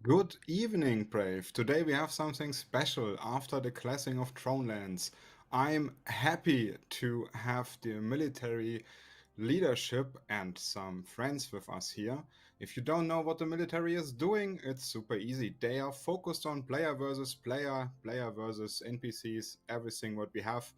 Good evening, Brave. Today we have something special after the clashing of Thronelands. I'm happy to have the military leadership and some friends with us here. If you don't know what the military is doing, it's super easy. They are focused on player versus player, player versus NPCs, everything what we have.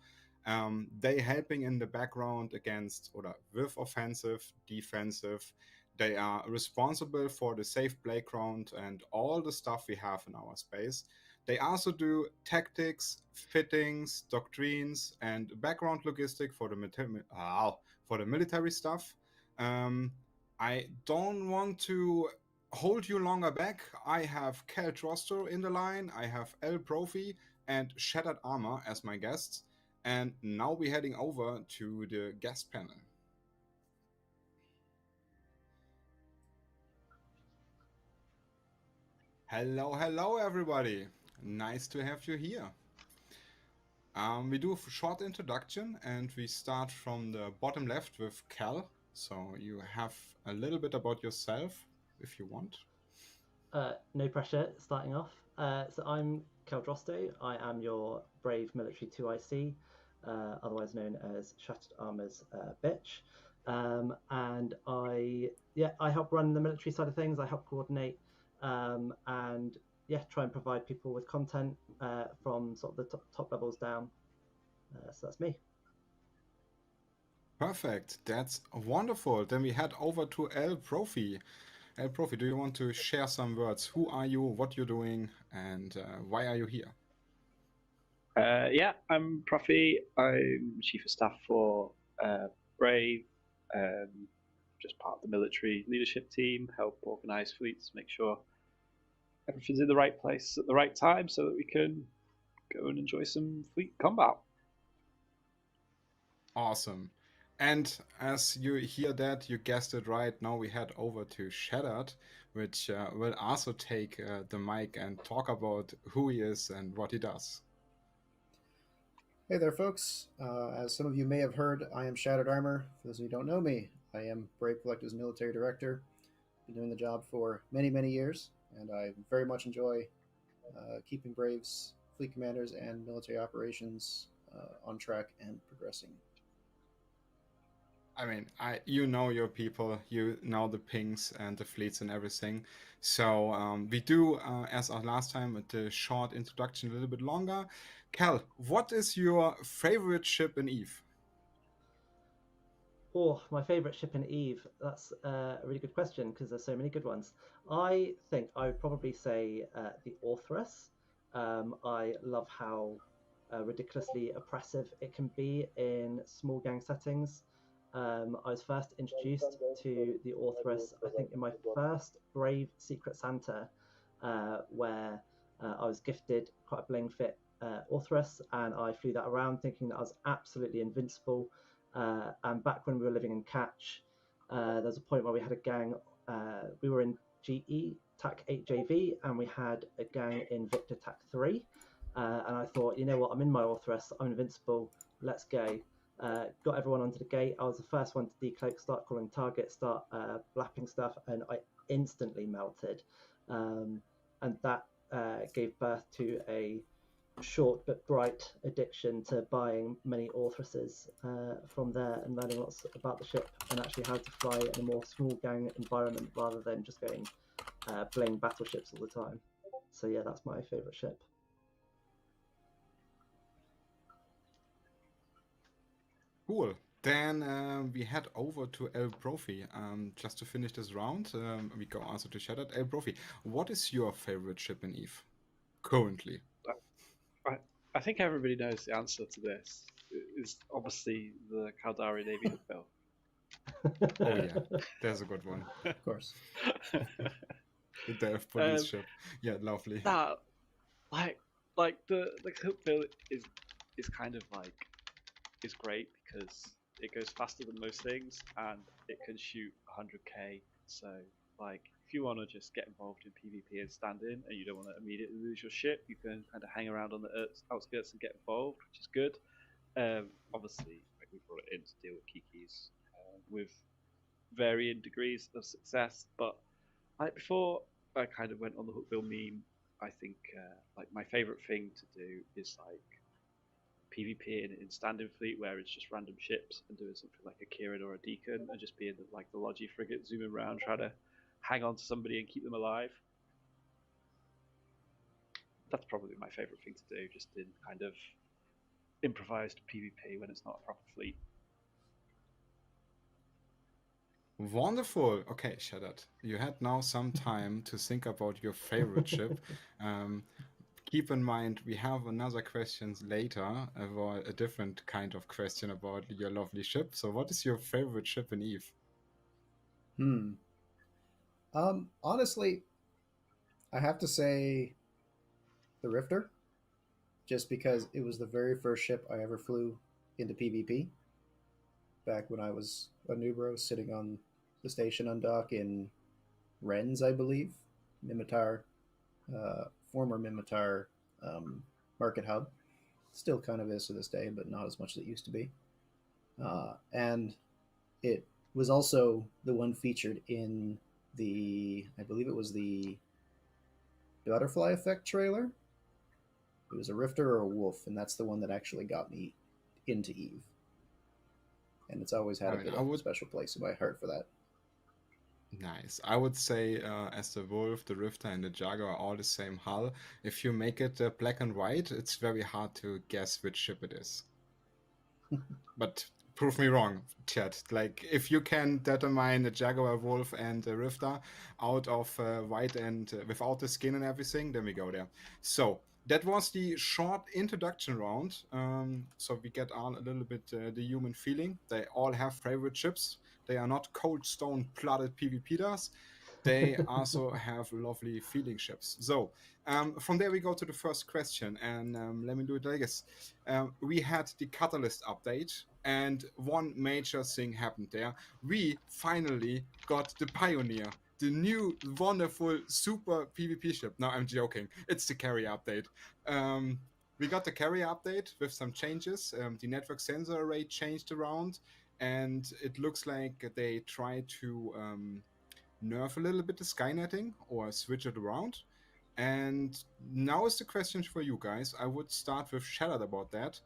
They helping in the background against or with offensive, defensive. They are responsible for the safe playground and all the stuff we have in our space. They also do tactics, fittings, doctrines, and background logistic for the military stuff. Um, I don't want to hold you longer back. I have Drosto in the line, I have Profii and Shattered Armor as my guests. And now we're heading over to the guest panel. Hello, everybody. Nice to have you here. We do a short introduction and we start from the bottom left with Cal. So you have a little bit about yourself if you want. No pressure, starting off. So I'm Kel Drosto. I am your brave military 2IC, otherwise known as Shattered Armor's bitch. And I help run the military side of things. I help coordinate and try and provide people with content from sort of the top levels down. So that's me. Perfect. That's wonderful. Then we head over to Profii. Profii, do you want to share some words? Who are you, what you're doing, and why are you here? Yeah, I'm Profii. I'm Chief of Staff for Brave, just part of the military leadership team, help organise fleets, make sure everything's in the right place at the right time so that we can go and enjoy some fleet combat. Awesome. And as you hear that, you guessed it right. Now we head over to Shattered, which will also take the mic and talk about who he is and what he does. Hey there, folks. As some of you may have heard, I am Shattered Armor. For those of you who don't know me, I am Brave Collective's military director. Been doing the job for many, many years, and I very much enjoy keeping Brave's fleet commanders and military operations on track and progressing. I mean, you know your people, you know the pings and the fleets and everything. So we do, as our last time, with the short introduction, a little bit longer. Cal, what is your favorite ship in Eve? Oh, my favourite ship in Eve. That's a really good question because there's so many good ones. I think I would probably say the Authoress. I love how ridiculously oppressive it can be in small gang settings. I was first introduced to the Authoress, I think, in my first Brave Secret Santa, where I was gifted quite a bling fit Authoress, and I flew that around thinking that I was absolutely invincible. And back when we were living in Catch, there was a point where we had a gang. We were in GE TAC 8JV, and we had a gang in Victor TAC 3. And I thought, you know what, I'm in my Authoress, I'm invincible, let's go. Got everyone onto the gate. I was the first one to decloak, start calling targets, start blapping stuff, and I instantly melted. And that gave birth to a short but bright addiction to buying many authoresses from there and learning lots about the ship and actually how to fly in a more small gang environment rather than just going playing battleships all the time. So yeah, that's my favourite ship. Cool. Then we head over to El Profi. Just to finish this round, we go also to Shattered. El Profi, what is your favorite ship in Eve currently? I think everybody knows the answer to this. It's obviously the Caldari Navy Hookbill. Oh yeah, there's a good one. Of course. The Death Police ship. Yeah, lovely. That, like the Hookbill is kind of like is great because it goes faster than most things and it can shoot 100k. So like if you want to just get involved in PvP and stand in and you don't want to immediately lose your ship, you can kind of hang around on the outskirts and get involved, which is good. Obviously, like we brought it in to deal with Kikis with varying degrees of success, but like I kind of went on the Hookbill meme. I think like my favorite thing to do is like PvP in standing fleet where it's just random ships and doing something like a Kieran or a Deacon and just being like the Logi frigate zooming around trying to hang on to somebody and keep them alive. That's probably my favorite thing to do, just in kind of improvised PvP when it's not a proper fleet. Wonderful. Okay, Shadat, you had now some time to think about your favorite ship. Keep in mind, we have another questions later about a different kind of question about your lovely ship. So, what is your favorite ship in Eve? Honestly, I have to say the Rifter, just because it was the very first ship I ever flew into PvP back when I was a Nubro sitting on the station undock in Rennes, I believe, Mimitar, former Mimitar market hub. Still kind of is to this day, but not as much as it used to be. And it was also the one featured in I believe it was the Butterfly Effect trailer. It was a Rifter or a Wolf, and that's the one that actually got me into Eve. And it's always had a bit of a special place in my heart for that. Nice. I would say as the Wolf, the Rifter, and the Jaguar are all the same hull. If you make it black and white, it's very hard to guess which ship it is. But prove me wrong, chat. Like, if you can determine a Jaguar, Wolf, and a Rifter out of white and without the skin and everything, then we go there. So, that was the short introduction round. So we get on a little bit the human feeling. They all have favorite ships. They are not cold stone plotted PvPers. They also have lovely feeling ships. So from there we go to the first question, and let me do it like this. We had the Catalyst update, and one major thing happened there. We finally got the Pioneer, the new wonderful super PvP ship. No, I'm joking. It's the carrier update. We got the carrier update with some changes. The network sensor array changed around, and it looks like they try to nerf a little bit the skynetting or switch it around. And now is the question for you guys. I would start with Shallot about that.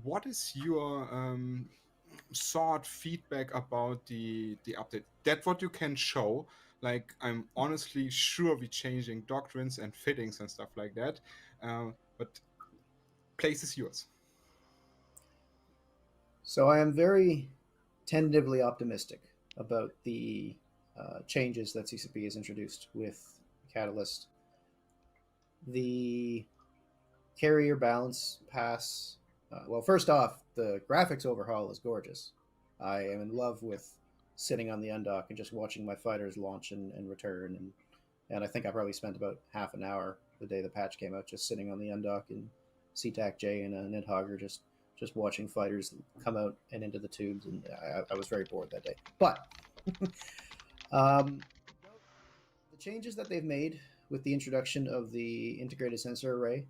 What is your thought, feedback about the update? That what you can show. Like, I'm honestly sure we're changing doctrines and fittings and stuff like that. But place is yours. So I am very tentatively optimistic about the changes that CCP has introduced with Catalyst. The carrier balance pass. Well, first off, the graphics overhaul is gorgeous. I am in love with sitting on the undock and just watching my fighters launch and return. And I think I probably spent about half an hour the day the patch came out just sitting on the undock in SeaTac J and a Nidhogger just watching fighters come out and into the tubes. And I was very bored that day. But the changes that they've made with the introduction of the integrated sensor array,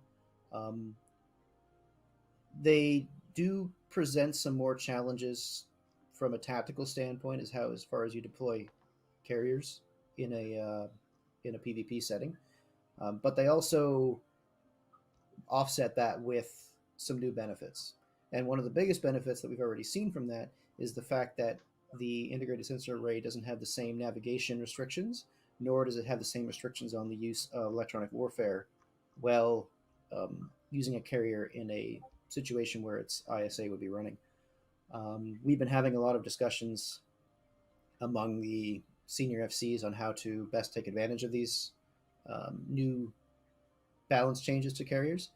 they do present some more challenges from a tactical standpoint, as far as you deploy carriers in a PvP setting, but they also offset that with some new benefits. And one of the biggest benefits that we've already seen from that is the fact that the integrated sensor array doesn't have the same navigation restrictions, nor does it have the same restrictions on the use of electronic warfare while using a carrier in a situation where its ISA would be running. We've been having a lot of discussions among the senior FCs on how to best take advantage of these new balance changes to carriers.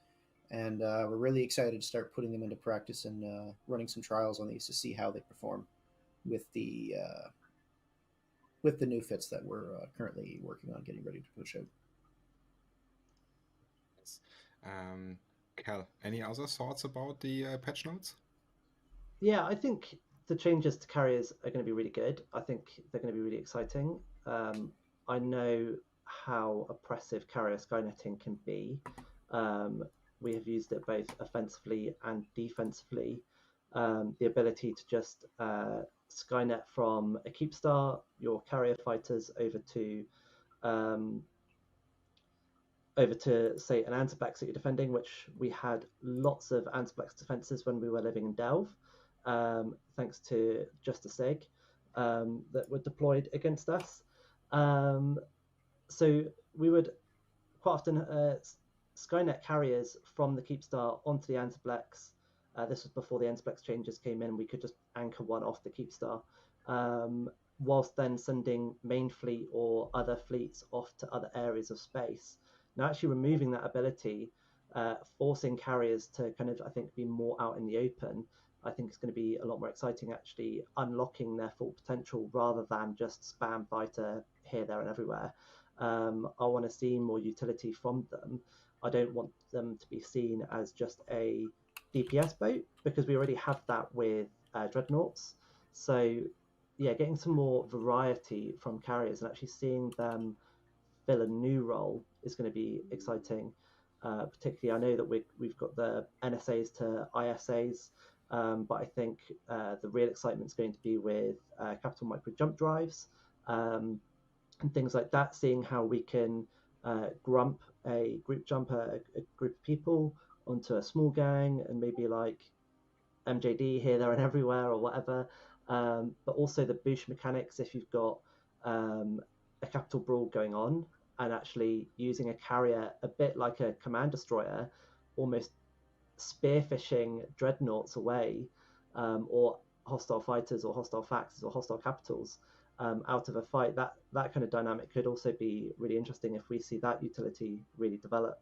And we're really excited to start putting them into practice and running some trials on these to see how they perform with the new fits that we're currently working on getting ready to push out. Cal, any other thoughts about the patch notes? Yeah, I think the changes to carriers are going to be really good. I think they're going to be really exciting. I know how oppressive carrier skynetting can be. We have used it both offensively and defensively. The ability to just Skynet from a keep star your carrier fighters over to over to, say, an antiplex that you're defending, which we had lots of antiplex defenses when we were living in Delve, thanks to Justice Egg, that were deployed against us. So we would quite often Skynet carriers from the Keepstar onto the Antiplex. This was before the Antiplex changes came in. We could just anchor one off the Keepstar, whilst then sending main fleet or other fleets off to other areas of space. Now, actually removing that ability, forcing carriers to kind of, I think, be more out in the open, I think is going to be a lot more exciting, actually unlocking their full potential rather than just spam fighter here, there, and everywhere. I want to see more utility from them. I don't want them to be seen as just a DPS boat, because we already have that with dreadnoughts. So yeah, getting some more variety from carriers and actually seeing them fill a new role is going to be exciting. Particularly, I know that we've got the NSAs to ISAs, but I think the real excitement is going to be with capital micro jump drives, and things like that, seeing how we can grump a group jump a group of people onto a small gang and maybe like MJD here, there, and everywhere or whatever. But also the boost mechanics if you've got a capital brawl going on and actually using a carrier a bit like a command destroyer, almost spearfishing dreadnoughts away, or hostile fighters or hostile factors or hostile capitals out of a fight. That kind of dynamic could also be really interesting if we see that utility really develop.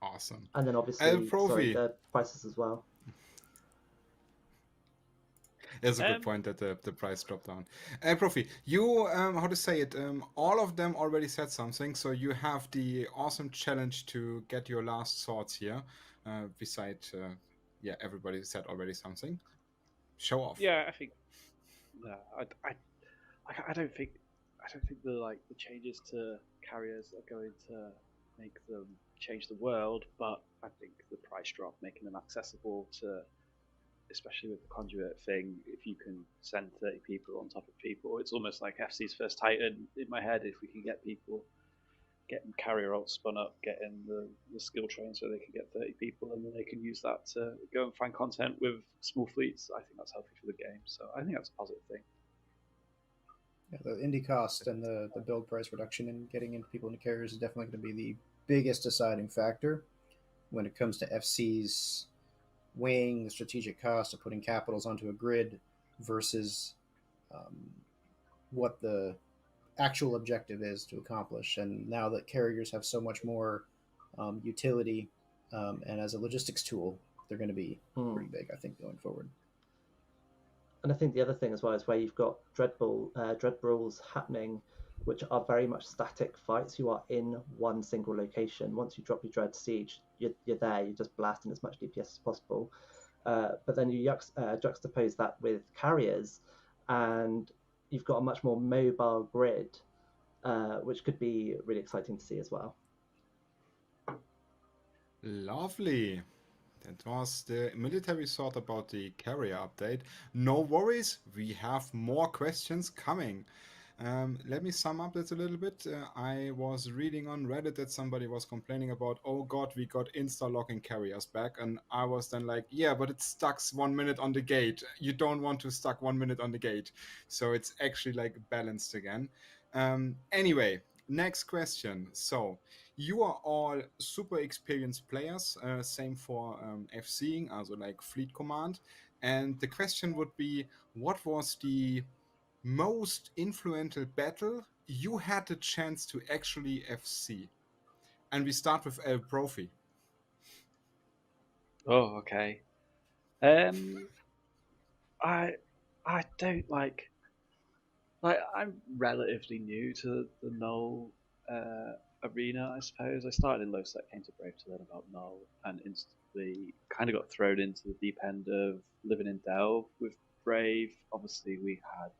Awesome. And then obviously, sorry, Profii. the prices as well. It's a good point that the price dropped down. Profii, you, how to say it, all of them already said something, so you have the awesome challenge to get your last thoughts here. Besides, yeah, everybody said already something. Show off. Yeah, I think. No, I don't think. I don't think the changes to carriers are going to make them change the world, but I think the price drop, making them accessible to, especially with the conduit thing, if you can send 30 people on top of people, it's almost like FC's first Titan in my head. If we can get people, getting carrier ult spun up, getting the skill train so they can get 30 people, and then they can use that to go and find content with small fleets, I think that's healthy for the game. So I think that's a positive thing. Yeah, the indie cost and the build price reduction and getting into people into carriers is definitely going to be the biggest deciding factor when it comes to FC's weighing the strategic cost of putting capitals onto a grid versus what the actual objective is to accomplish. And now that carriers have so much more utility and as a logistics tool, they're going to be pretty big, I think, going forward. And I think the other thing as well is where you've got dread brawls happening, which are very much static fights. You are in one single location. Once you drop your dread siege, you're there. You're just blasting as much DPS as possible. But then you juxtapose that with carriers, and you've got a much more mobile grid, which could be really exciting to see as well. Lovely. That was the military thought about the carrier update. No worries, we have more questions coming. Let me sum up this a little bit. I was reading on Reddit that somebody was complaining about, oh god, we got insta-locking carriers back. And I was then like, yeah, but it stuck 1 minute on the gate. You don't want to stuck 1 minute on the gate. So it's actually like balanced again. Anyway, next question. So you are all super experienced players, same for FCing, also like fleet command. And the question would be, what was the most influential battle you had the chance to actually FC? And we start with El Profii. Oh, okay. I don't like I'm relatively new to the null arena, I suppose. I started in low set, came to Brave to learn about null, and instantly kind of got thrown into the deep end of living in Delve with Brave. Obviously, we had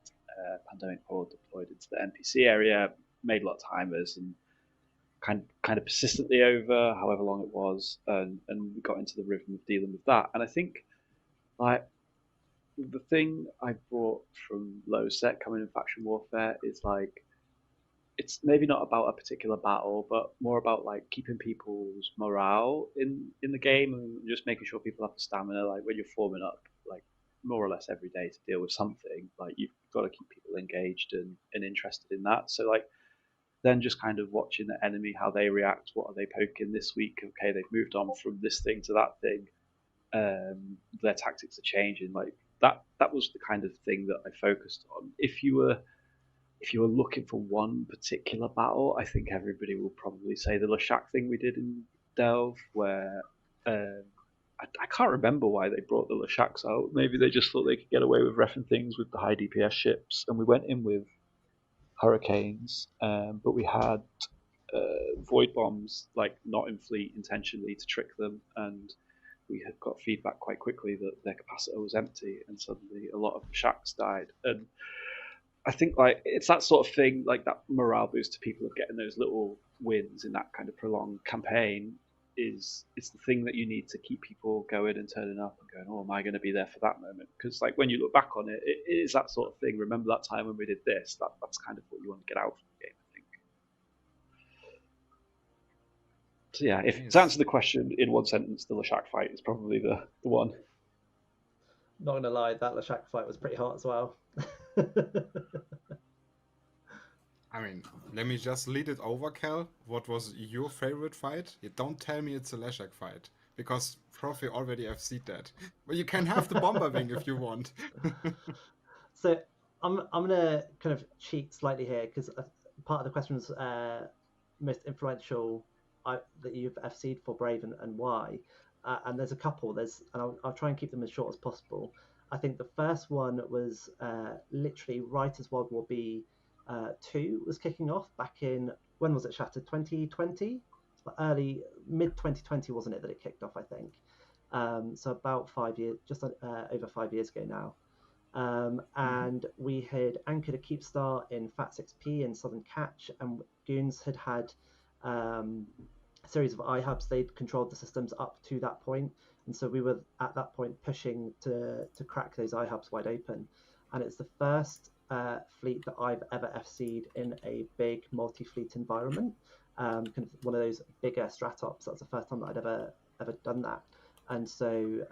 Pandemic Horde deployed into the NPC area, made a lot of timers, and kind of persistently over however long it was, and we got into the rhythm of dealing with that. And I think like the thing I brought from low set coming in faction warfare is like it's maybe not about a particular battle, but more about like keeping people's morale in the game and just making sure people have the stamina. Like when you're forming up, like more or less every day to deal with something, like you've got to keep people engaged and interested in that. So like then just kind of watching the enemy, how they react, what are they poking this week? Okay, they've moved on from this thing to that thing. Their tactics are changing. Like that was the kind of thing that I focused on. If you were looking for one particular battle, I think everybody will probably say the Lashak thing we did in Delve, where um, I can't remember why they brought the Lashaks out. Maybe they just thought they could get away with reffing things with the high DPS ships, and we went in with hurricanes, but we had void bombs like not in fleet intentionally to trick them, and we had got feedback quite quickly that their capacitor was empty, and suddenly a lot of the shacks died. And I think like it's that sort of thing, like that morale boost to people of getting those little wins in that kind of prolonged campaign is it's the thing that you need to keep people going and turning up and going, oh, am I going to be there for that moment? Because like when you look back on it, it is that sort of thing. Remember that time when we did this? That's kind of what you want to get out from the game, I think. So yeah, if to Nice. answer the question in one sentence, the Lashak fight is probably the one. Not gonna lie, that Lashak fight was pretty hot as well. I mean, let me just lead it over, Cal. What was your favorite fight? You don't tell me it's a Leshak fight, because Profii already FC'd that. But you can have the Bomber Wing if you want. So I'm gonna kind of cheat slightly here because part of the question was most influential that you've FC'd for Brave and why. And there's a couple. And I'll try and keep them as short as possible. I think the first one was literally right as World War B 2 was kicking off back in, when was it shattered? 2020? Early, mid 2020, wasn't it, that it kicked off, I think. So about 5 years, just over 5 years ago now. And we had anchored a keep star in Fat 6P in Southern Catch, and Goons had a series of iHubs. They'd controlled the systems up to that point, and so we were at that point pushing to crack those iHubs wide open. And it's the first fleet that I've ever FC'd in a big multi-fleet environment, kind of one of those bigger stratops. That's the first time that I'd ever done that. And so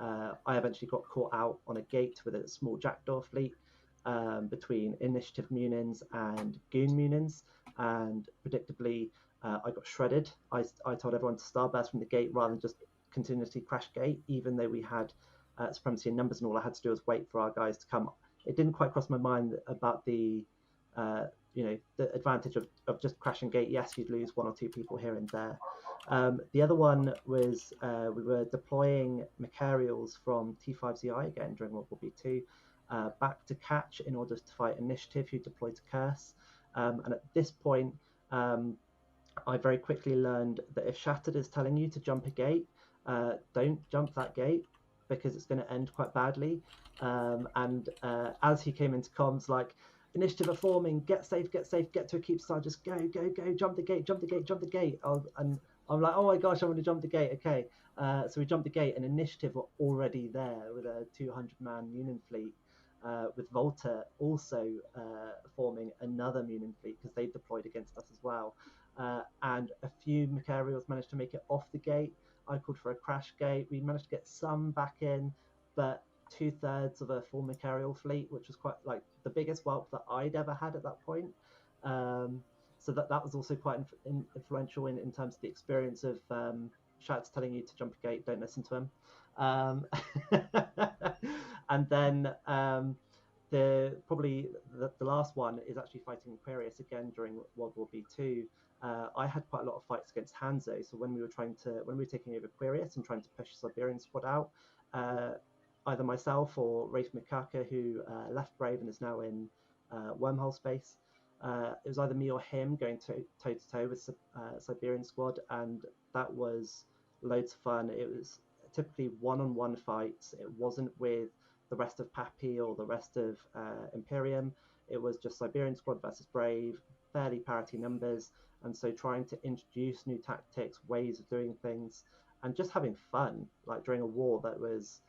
I eventually got caught out on a gate with a small jackdaw fleet between initiative munins and goon munins, and predictably I got shredded. I told everyone to starburst from the gate rather than just continuously crash gate, even though we had supremacy in numbers and all I had to do was wait for our guys to come. It didn't quite cross my mind about the the advantage of just crashing gate. Yes, you'd lose one or two people here and there. The other one was we were deploying Macarials from T5ZI again during World War B2 back to Catch in order to fight Initiative, who deployed to Curse. And at this point, I very quickly learned that if Shattered is telling you to jump a gate, don't jump that gate because it's going to end quite badly. And as he came into comms, like, initiative are forming, get safe, get to a keep star, just go, jump the gate. And I'm like, oh my gosh, I'm going to jump the gate. Okay. So we jumped the gate, and initiative were already there with a 200-man Munin fleet, with Volta also forming another Munin fleet because they deployed against us as well. And a few Macarials managed to make it off the gate. I called for a crash gate. We managed to get some back in, but 2/3 of a full Macarial fleet, which was quite like the biggest whelp that I'd ever had at that point. So that was also quite influential in terms of the experience of Shats telling you to jump a gate, don't listen to him. And then probably the last one is actually fighting Aquarius again during World War B2. I had quite a lot of fights against Hanzo, so when we were taking over Aquarius and trying to push Siberian squad out, either myself or Rafe Mikaka, who left Brave and is now in Wormhole Space, it was either me or him going toe to toe with Siberian squad, and that was loads of fun. It was typically one-on-one fights. It wasn't with the rest of Pappy or the rest of Imperium. It was just Siberian squad versus Brave, fairly parity numbers, and so trying to introduce new tactics, ways of doing things, and just having fun, like during a war that was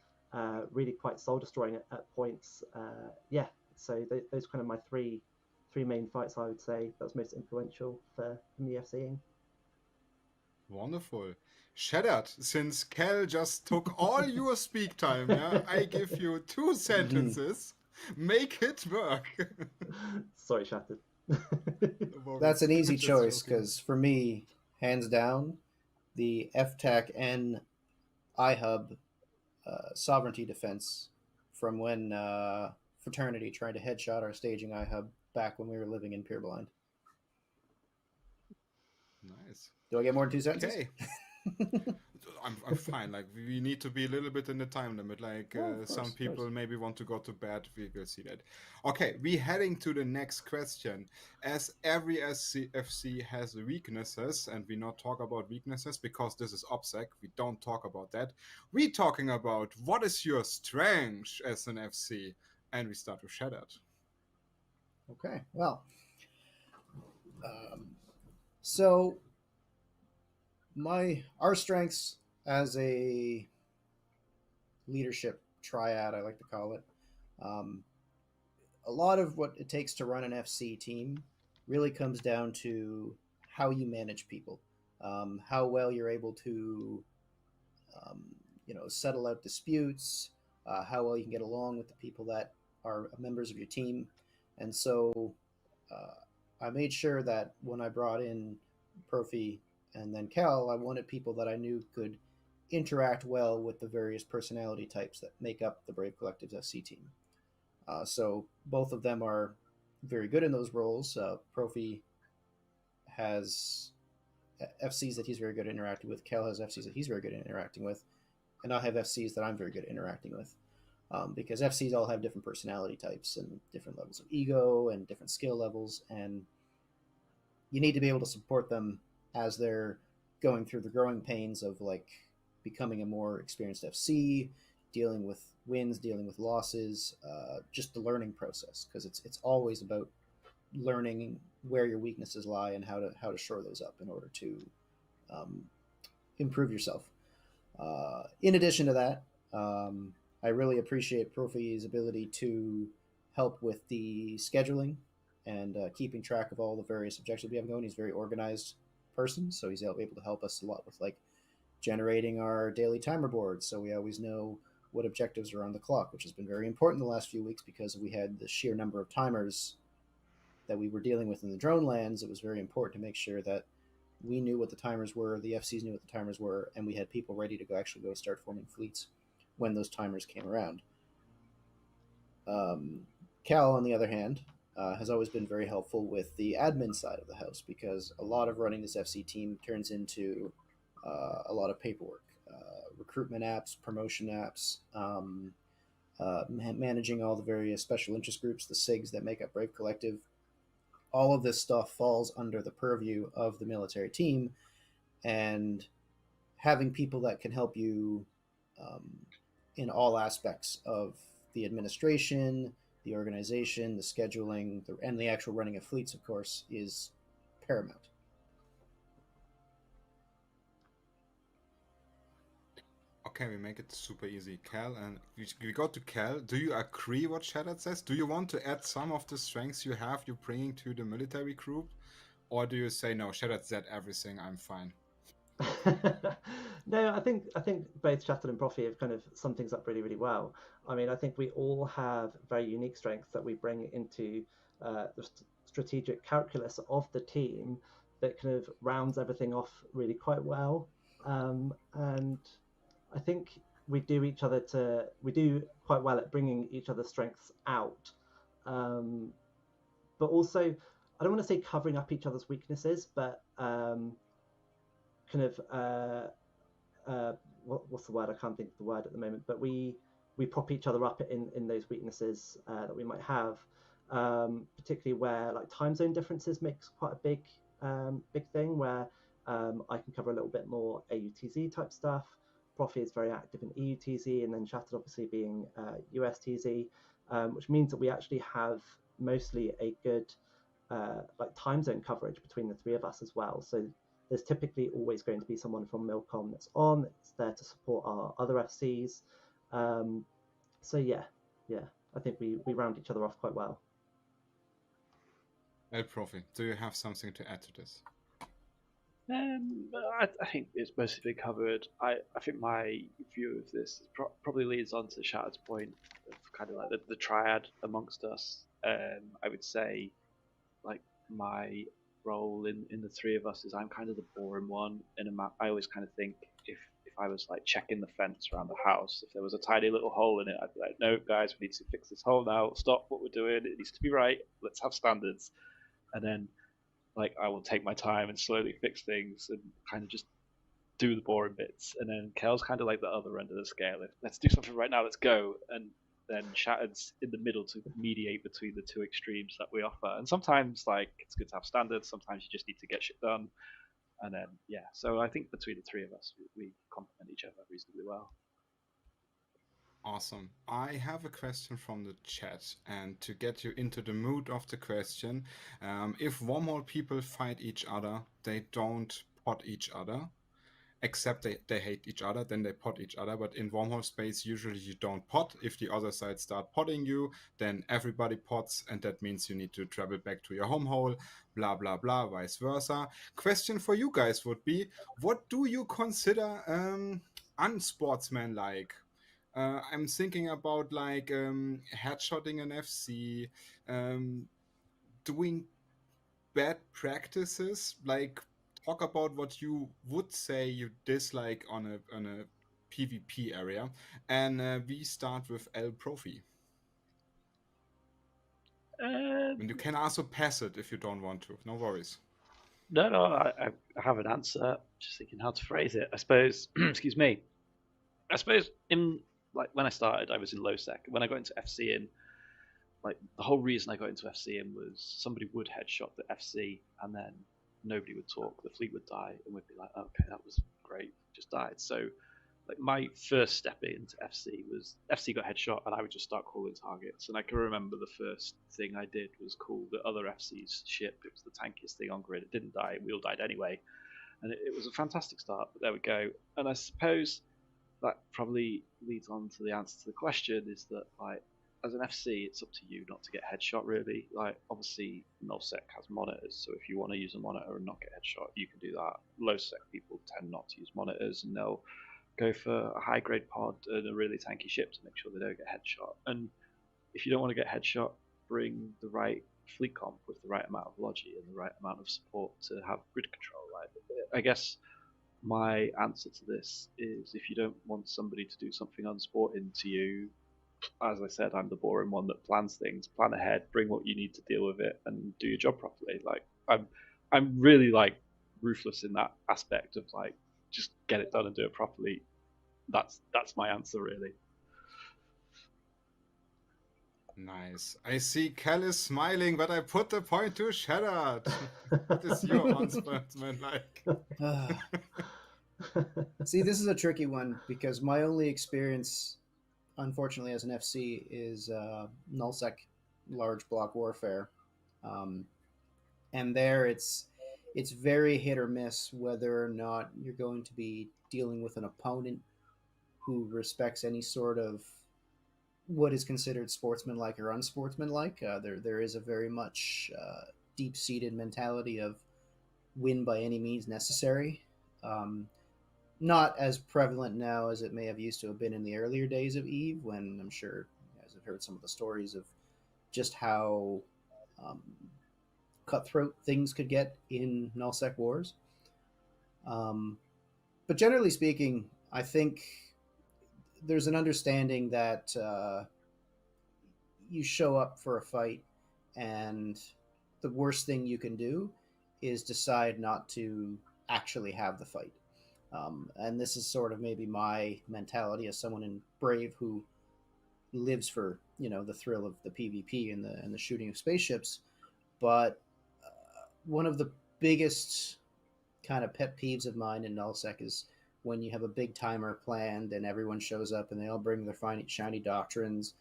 really quite soul destroying at points. So those are kind of my three three main fights I would say that was most influential for me FCing. Wonderful. Shattered, since Cal just took all your speak time, yeah, I give you 2 sentences. Make it work. Sorry, Shattered. No That's worries. an easy Just choice joking. because for me, hands down, the FTAC N iHub sovereignty defense from when Fraternity tried to headshot our staging iHub back when we were living in Pureblind. Nice. Do I get more than 2 sentences? Okay. I'm fine. Like we need to be a little bit in the time limit. Like Oh, of some course, people maybe want to go to bed. We will see that. Okay, we heading to the next question. As every SCFC has weaknesses, and we not talk about weaknesses because this is OPSEC. We don't talk about that. We talking about what is your strength as an FC, and we start with Shattered. Okay, well, um, so our strengths as a leadership triad, I like to call it. Um, a lot of what it takes to run an FC team really comes down to how you manage people, how well you're able to, um, settle out disputes, how well you can get along with the people that are members of your team, and so I made sure that when I brought in Profii and then Cal, I wanted people that I knew could interact well with the various personality types that make up the Brave Collective's FC team. So both of them are very good in those roles. Profii has FCs that he's very good at interacting with. Cal has FCs that he's very good at interacting with, and I have FCs that I'm very good at interacting with. Because FCs all have different personality types and different levels of ego and different skill levels, and you need to be able to support them as they're going through the growing pains of like becoming a more experienced FC, dealing with wins, dealing with losses, just the learning process, because it's always about learning where your weaknesses lie and how to shore those up in order to um, improve yourself. In addition to that, I really appreciate Profi's ability to help with the scheduling and keeping track of all the various objectives we have going. He's a very organized person, so he's able to help us a lot with like generating our daily timer board, so we always know what objectives are on the clock, which has been very important the last few weeks because we had the sheer number of timers that we were dealing with in the drone lands. It was very important to make sure that we knew what the timers were, the FCs knew what the timers were, and we had people ready to actually go start forming fleets when those timers came around. Cal, on the other hand, has always been very helpful with the admin side of the house because a lot of running this FC team turns into a lot of paperwork, recruitment apps, promotion apps, managing all the various special interest groups, the SIGs that make up Brave Collective. All of this stuff falls under the purview of the military team, and having people that can help you um, in all aspects of the administration, the organization, the scheduling, and the actual running of fleets, of course, is paramount. Okay, we make it super easy. Cal, and we go to Cal. Do you agree what Shattered says? Do you want to add some of the strengths you have you're bringing to the military group? Or do you say, no, Shattered said everything, I'm fine? No, I think both Shattered and Profii have kind of summed things up really, really well. I mean, I think we all have very unique strengths that we bring into the strategic calculus of the team that kind of rounds everything off really quite well. And I think we do quite well at bringing each other's strengths out, um, but also I don't want to say covering up each other's weaknesses, but kind of what's the word? I can't think of the word at the moment. But we prop each other up in those weaknesses that we might have, particularly where like time zone differences makes quite a big thing. Where I can cover a little bit more AUTZ type stuff. Profii is very active in EUTZ, and then Shattered obviously being USTZ, which means that we actually have mostly a good like time zone coverage between the three of us as well. So there's typically always going to be someone from Milcom that's on. It's there to support our other FCs. So yeah, I think we round each other off quite well. El Profi, do you have something to add to this? I think it's mostly been covered. I think my view of this probably leads on to Shatter's point of kind of like the triad amongst us. I would say like my role in the three of us is I'm kind of the boring one in a map. I always kind of think if I was like checking the fence around the house, if there was a tiny little hole in it, I'd be like, no, guys, we need to fix this hole now. Stop what we're doing. It needs to be right. Let's have standards. And then like I will take my time and slowly fix things and kind of just do the boring bits. And then Kel's kind of like the other end of the scale. Let's do something right now. Let's go. And then Shattered's in the middle to mediate between the two extremes that we offer. And sometimes like it's good to have standards. Sometimes you just need to get shit done. And then yeah, so I think between the three of us, we complement each other reasonably well. Awesome. I have a question from the chat, and to get you into the mood of the question, if wormhole people fight each other, they don't pot each other, except they hate each other, then they pot each other. But in wormhole space, usually you don't pot. If the other side start potting you, then everybody pots, and that means you need to travel back to your home hole, blah, blah, blah, vice versa. Question for you guys would be, what do you consider unsportsmanlike? I'm thinking about like headshotting an FC, doing bad practices. Like talk about what you would say you dislike on a PvP area, and we start with El Profi. And you can also pass it if you don't want to. No worries. No, I have an answer. Just thinking how to phrase it. I suppose. Excuse me. I suppose in like when I started, I was in low sec. When I got into FC in, like the whole reason I got into FC in was somebody would headshot the FC and then nobody would talk. The fleet would die, and we'd be like, okay, that was great, just died. So like my first step into FC was FC got headshot, and I would just start calling targets. And I can remember the first thing I did was call the other FC's ship. It was the tankiest thing on grid. It didn't die. We all died anyway, and it was a fantastic start. But there we go. And I suppose that probably leads on to the answer to the question: is that like as an FC, it's up to you not to get headshot. Really, like obviously nullsec has monitors, so if you want to use a monitor and not get headshot, you can do that. Low sec people tend not to use monitors, and they'll go for a high grade pod and a really tanky ship to make sure they don't get headshot. And if you don't want to get headshot, bring the right fleet comp with the right amount of logi and the right amount of support to have grid control. Like, I guess my answer to this is if you don't want somebody to do something unsporting to you, as I said, I'm the boring one that plans things. Plan ahead, bring what you need to deal with it, and do your job properly. Like I'm really like ruthless in that aspect of like just get it done and do it properly. That's my answer really. Nice. I see Cal is smiling, but I put the point to Shattered. What is your unsportsmanlike? See, this is a tricky one because my only experience, unfortunately, as an FC is nullsec, large block warfare, um, and there it's very hit or miss whether or not you're going to be dealing with an opponent who respects any sort of what is considered sportsmanlike or unsportsmanlike. There is a very much deep seated mentality of win by any means necessary. Um, Not as prevalent now as it may have used to have been in the earlier days of Eve, when I'm sure you guys have heard some of the stories of just how um, cutthroat things could get in nullsec wars. Um, but generally speaking, I think there's an understanding that you show up for a fight, and the worst thing you can do is decide not to actually have the fight. And this is sort of maybe my mentality as someone in Brave who lives for the thrill of the PvP and the shooting of spaceships. But one of the biggest kind of pet peeves of mine in nullsec is when you have a big timer planned and everyone shows up and they all bring their shiny doctrines,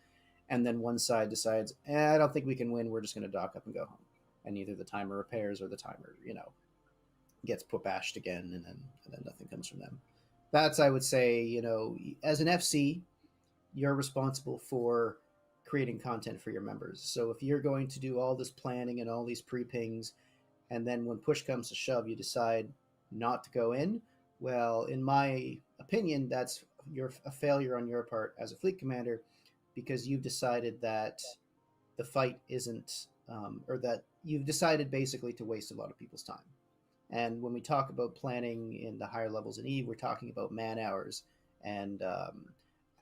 and then one side decides, I don't think we can win. We're just going to dock up and go home. And either the timer repairs or the timer, gets put bashed again, and then nothing comes from them. That's, I would say, as an FC, you're responsible for creating content for your members. So if you're going to do all this planning and all these pre-pings, and then when push comes to shove, you decide not to go in, well, in my opinion, that's a failure on your part as a fleet commander, because you've decided that the fight isn't, or that you've decided basically to waste a lot of people's time. And when we talk about planning in the higher levels in Eve, we're talking about man hours and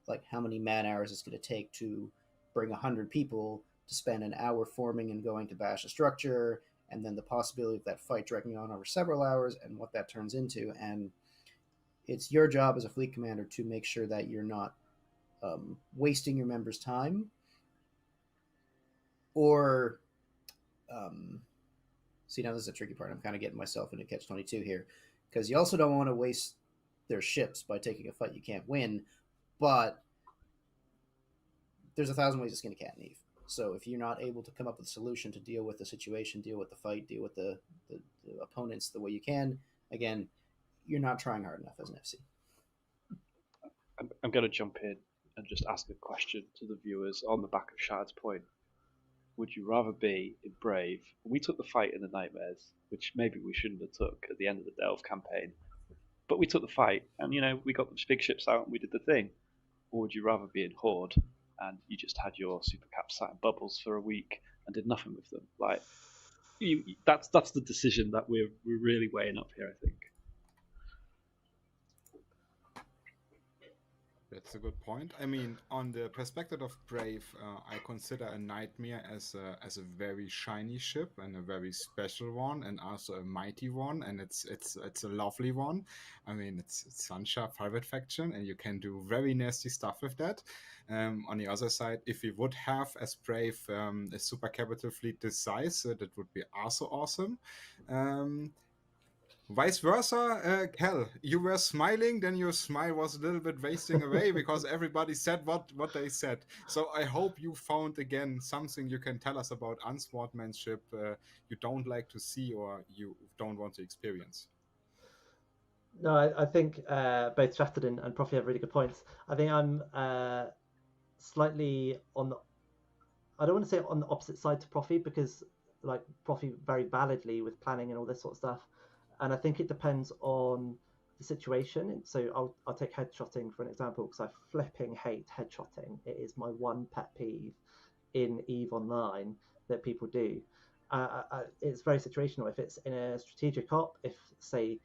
like how many man hours it's going to take to bring 100 people to spend an hour forming and going to bash a structure, and then the possibility of that fight dragging on over several hours and what that turns into. And it's your job as a fleet commander to make sure that you're not wasting your members' time, or see, now this is a tricky part. I'm kind of getting myself into catch 22 here, because you also don't want to waste their ships by taking a fight you can't win, but there's 1,000 ways to skin a cat in Eve. So if you're not able to come up with a solution to deal with the situation, deal with the fight, deal with the opponents the way you can, again, you're not trying hard enough as an FC. I'm going to jump in and just ask a question to the viewers on the back of Shard's point. Would you rather be in Brave? We took the fight in the Nightmares, which maybe we shouldn't have took at the end of the Delve campaign, but we took the fight, and we got the big ships out and we did the thing. Or would you rather be in Horde and you just had your super cap sat in bubbles for a week and did nothing with them? Like, that's the decision that we're really weighing up here, I think. That's a good point. I mean, on the perspective of Brave, I consider a Nightmare as a very shiny ship and a very special one, and also a mighty one, and it's a lovely one. I mean, it's Sunsha private faction, and you can do very nasty stuff with that. On the other side, if we would have as Brave a super capital fleet this size, that would be also awesome. Vice versa, Kel, you were smiling, then your smile was a little bit wasting away because everybody said what they said. So I hope you found again something you can tell us about unsportsmanship you don't like to see or you don't want to experience. No, I think both Shattered and Profii have really good points. I think I'm slightly on the, I don't want to say on the opposite side to Profii, because like Profii very validly with planning and all this sort of stuff. And I think it depends on the situation. So I'll take headshotting for an example, because I flipping hate headshotting. It is my one pet peeve in EVE Online that people do. It's very situational. If it's in a strategic op, if say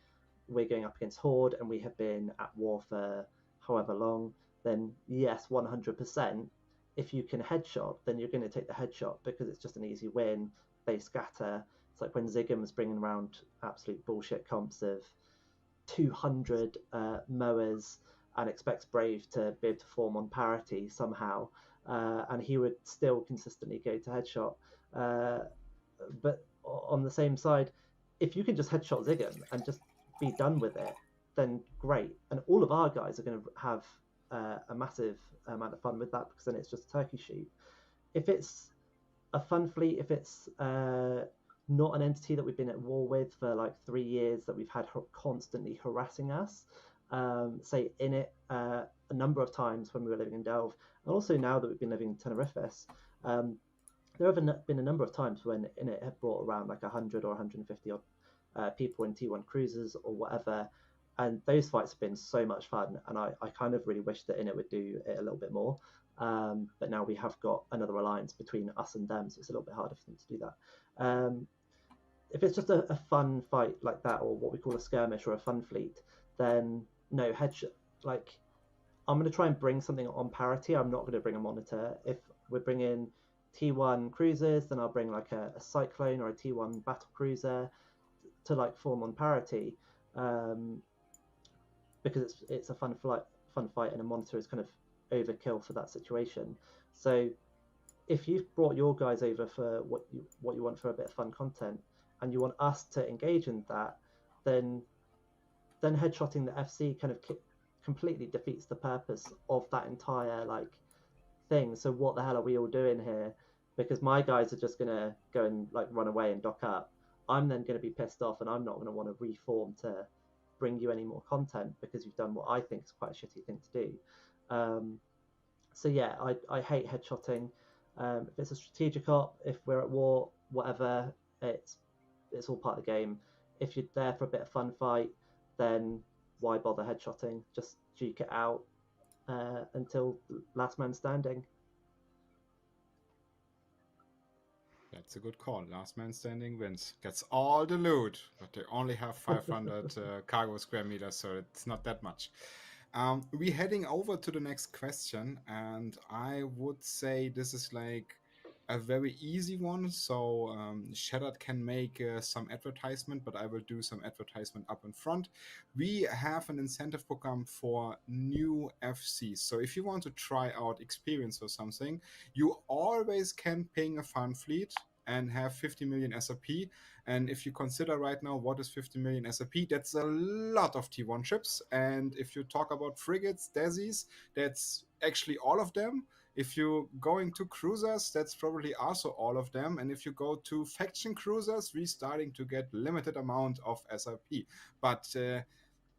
we're going up against Horde and we have been at war for however long, then yes, 100%. If you can headshot, then you're going to take the headshot because it's just an easy win. They scatter. It's like when Zigam was bringing around absolute bullshit comps of 200 mowers and expects Brave to be able to form on parity somehow, and he would still consistently go to headshot. But on the same side, if you can just headshot Zigam and just be done with it, then great. And all of our guys are going to have a massive amount of fun with that, because then it's just a turkey shoot. If it's a fun fleet, if it's not an entity that we've been at war with for like 3 years, that we've had constantly harassing us, say in it a number of times when we were living in Delve, and also now that we've been living in Tenerifis, there have been a number of times when in it had brought around like 100 or 150 odd people in T1 cruisers or whatever, and those fights have been so much fun, and I kind of really wish that Init would do it a little bit more. But now we have got another alliance between us and them, so it's a little bit harder for them to do that. If it's just a fun fight like that, or what we call a skirmish or a fun fleet, then no, headshot. Like, I'm going to try and bring something on parity. I'm not going to bring a monitor. If we're bringing T1 cruisers, then I'll bring like a Cyclone or a T1 battle cruiser to like form on parity, because it's a fun fight, and a monitor is kind of overkill for that situation. So if you've brought your guys over for what you want for a bit of fun content, and you want us to engage in that, then headshotting the FC kind of completely defeats the purpose of that entire like thing. So what the hell are we all doing here? Because my guys are just gonna go and like run away and dock up. I'm then going to be pissed off, and I'm not going to want to reform to bring you any more content because you've done what I think is quite a shitty thing to do. So yeah, I hate headshotting. If it's a strategic op, if we're at war, whatever, it's all part of the game. If you're there for a bit of fun fight, then why bother headshotting? Just duke it out until last man standing. That's a good call. Last man standing wins. Gets all the loot, but they only have 500 cargo square meters, so it's not that much. We're heading over to the next question, and I would say this is like a very easy one. So Shattered can make some advertisement, but I will do some advertisement up in front. We have an incentive program for new FCs. So if you want to try out experience or something, you always can ping a fun fleet and have 50 million SRP. And if you consider right now what is 50 million SRP, that's a lot of T1 ships. And if you talk about frigates, Desis, that's actually all of them. If you're going to cruisers, that's probably also all of them. And if you go to faction cruisers, we're starting to get limited amount of SRP. But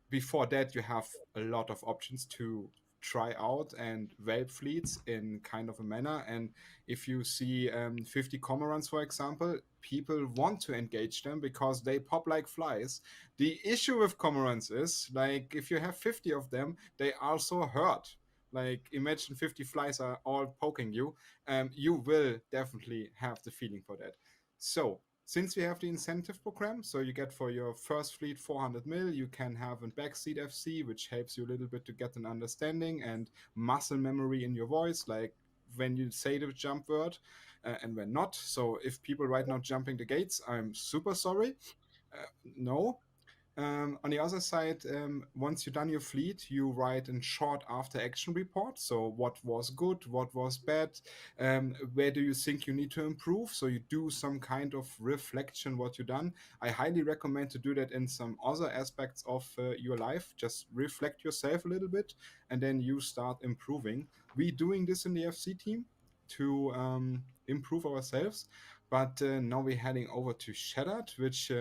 before that, you have a lot of options to try out and whelp fleets in kind of a manner. And if you see 50 cormorants, for example, people want to engage them because they pop like flies. The issue with cormorants is, like, if you have 50 of them, they also hurt. Like, imagine 50 flies are all poking you. You will definitely have the feeling for that. So since we have the incentive program, so you get for your first fleet 400 mil, you can have a backseat FC, which helps you a little bit to get an understanding and muscle memory in your voice, like when you say the jump word and when not. So if people right now jumping the gates, I'm super sorry. No, on the other side, once you've done your fleet, you write a short after action report. So, what was good, what was bad, where do you think you need to improve? So, you do some kind of reflection what you've done. I highly recommend to do that in some other aspects of your life. Just reflect yourself a little bit and then you start improving. We're doing this in the FC team to improve ourselves. But now we're heading over to Shattered, which.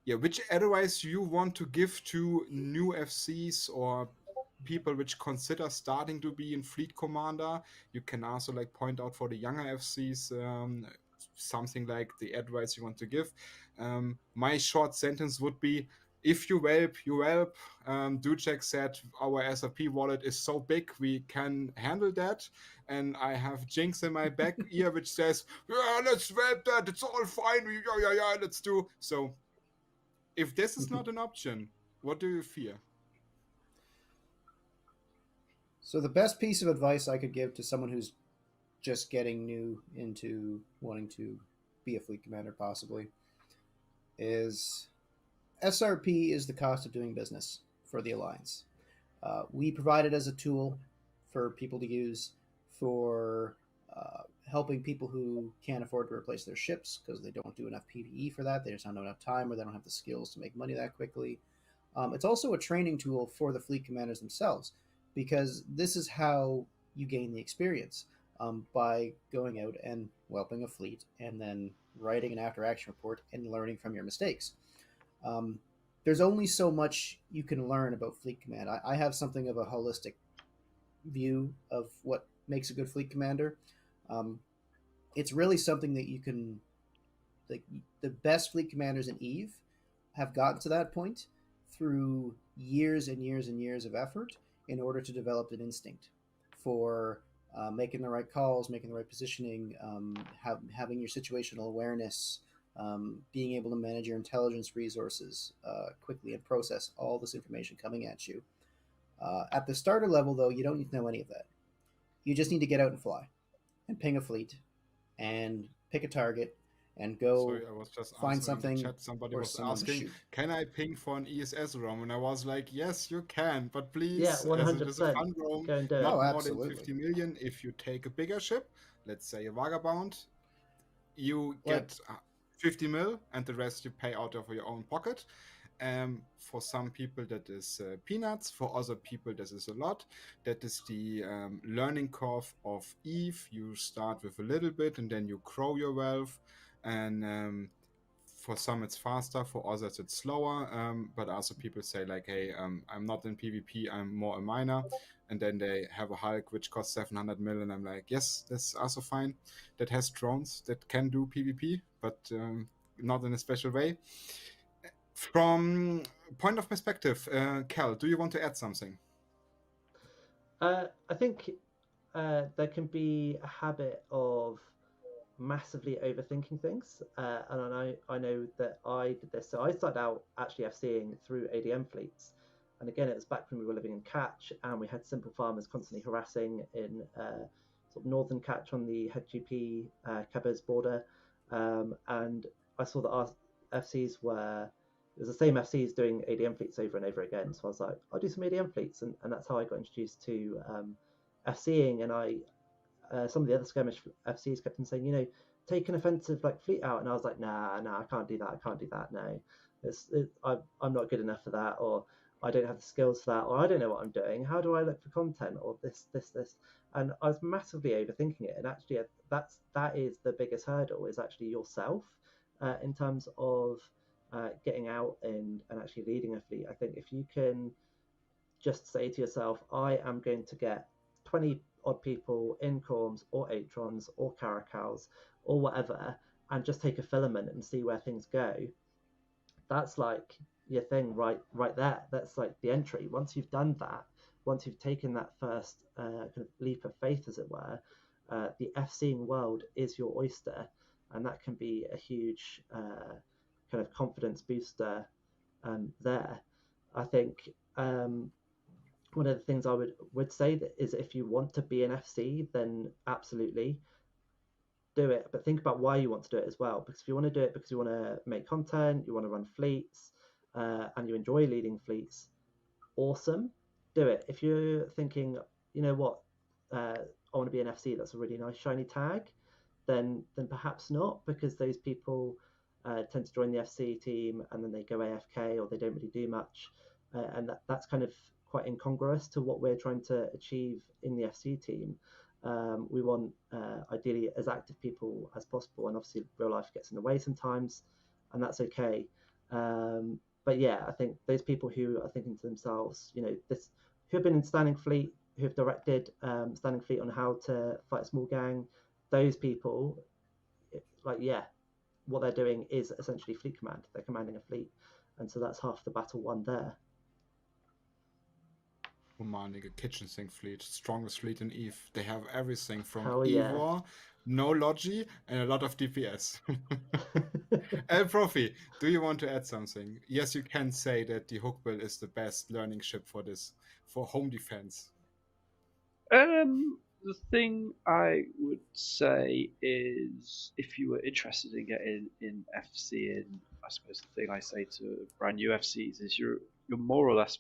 Yeah, which advice you want to give to new FCs or people which consider starting to be in fleet commander? You can also like point out for the younger FCs something like the advice you want to give. My short sentence would be: if you whelp, you whelp. Ducek said our SRP wallet is so big we can handle that, and I have Jinx in my back ear which says, "Yeah, let's whelp that. It's all fine. Yeah, let's do." So if this is not an option, what do you fear? So the best piece of advice I could give to someone who's just getting new into wanting to be a fleet commander, possibly, is SRP is the cost of doing business for the Alliance. We provide it as a tool for people to use for helping people who can't afford to replace their ships because they don't do enough PvE for that. They just don't have enough time or they don't have the skills to make money that quickly. It's also a training tool for the fleet commanders themselves because this is how you gain the experience by going out and whelping a fleet and then writing an after action report and learning from your mistakes. Um, there's only so much you can learn about fleet command. I have something of a holistic view of what makes a good fleet commander. Um, it's really something that you can, like, the best fleet commanders in Eve have gotten to that point through years and years and years of effort in order to develop an instinct for making the right calls, making the right positioning, having your situational awareness, being able to manage your intelligence resources quickly and process all this information coming at you. At the starter level, though, you don't need to know any of that. You just need to get out and fly and ping a fleet and pick a target and go Sorry, I was just find answering the something chat. Somebody or was someone to asking, shoot. can I ping for an ESS roam? And I was like, yes, you can, but Yeah, please, as it is a 100%. fun roam, Go and do it. not Oh, more than absolutely. 50 million. If you take a bigger ship, let's say a Vagabond, you Like, get 50 mil and the rest you pay out of your own pocket. For some people, that is peanuts. For other people, this is a lot. That is the learning curve of Eve. You start with a little bit and then you grow your wealth. And for some, it's faster. For others, it's slower. But also, people say, like, hey, I'm not in PvP, I'm more a miner. and then they have a Hulk which costs 700 million. I'm like, yes, that's also fine. That has drones that can do PvP, but not in a special way. From point of perspective, Cal, do you want to add something? I think there can be a habit of massively overthinking things, and I know that I did this. So I started out actually FCing through ADM fleets, and again, it was back when we were living in Catch, and we had simple farmers constantly harassing in sort of northern Catch on the HGP Cabo border, and I saw that our FCs were it was the same FCs doing ADM fleets over and over again. So I was like, I'll do some ADM fleets, and that's how I got introduced to FCing, and some of the other skirmish FCs kept on saying, take an offensive like fleet out, and I was like, nah, I can't do that. I can't do that. No, I'm not good enough for that, or I don't have the skills for that, or I don't know what I'm doing. How do I look for content, or this? And I was massively overthinking it. And actually, that is the biggest hurdle is actually yourself in terms of getting out and actually leading a fleet. I think if you can just say to yourself, I am going to get 20 odd people in Corms or Atrons or Caracals or whatever, and just take a filament and see where things go. That's like your thing right there. That's like the entry. Once you've done that, once you've taken that first kind of leap of faith, as it were, the FCing world is your oyster, and that can be a huge kind of confidence booster there. I think one of the things I would say that is if you want to be an FC, then absolutely do it. But think about why you want to do it as well. Because if you want to do it because you want to make content, you want to run fleets, and you enjoy leading fleets, awesome, do it. If you're thinking, you know what, I want to be an FC, that's a really nice shiny tag, then perhaps not, because those people tend to join the FC team and then they go AFK or they don't really do much, and that's kind of quite incongruous to what we're trying to achieve in the FC team. We want ideally as active people as possible, and obviously real life gets in the way sometimes, and that's okay. But yeah, I think those people who are thinking to themselves, this, who have been in Standing Fleet, who have directed Standing Fleet on how to fight a small gang, those people, what they're doing is essentially fleet command. They're commanding a fleet, and so that's half the battle won there. Commanding a kitchen sink fleet, strongest fleet in EVE. They have everything from Evor, no logi, and a lot of DPS. Profii, do you want to add something? Yes, you can say that the Hookbill is the best learning ship for home defense. The thing I would say is, if you were interested in getting in FC, I suppose the thing I say to brand new FCs is you're more or less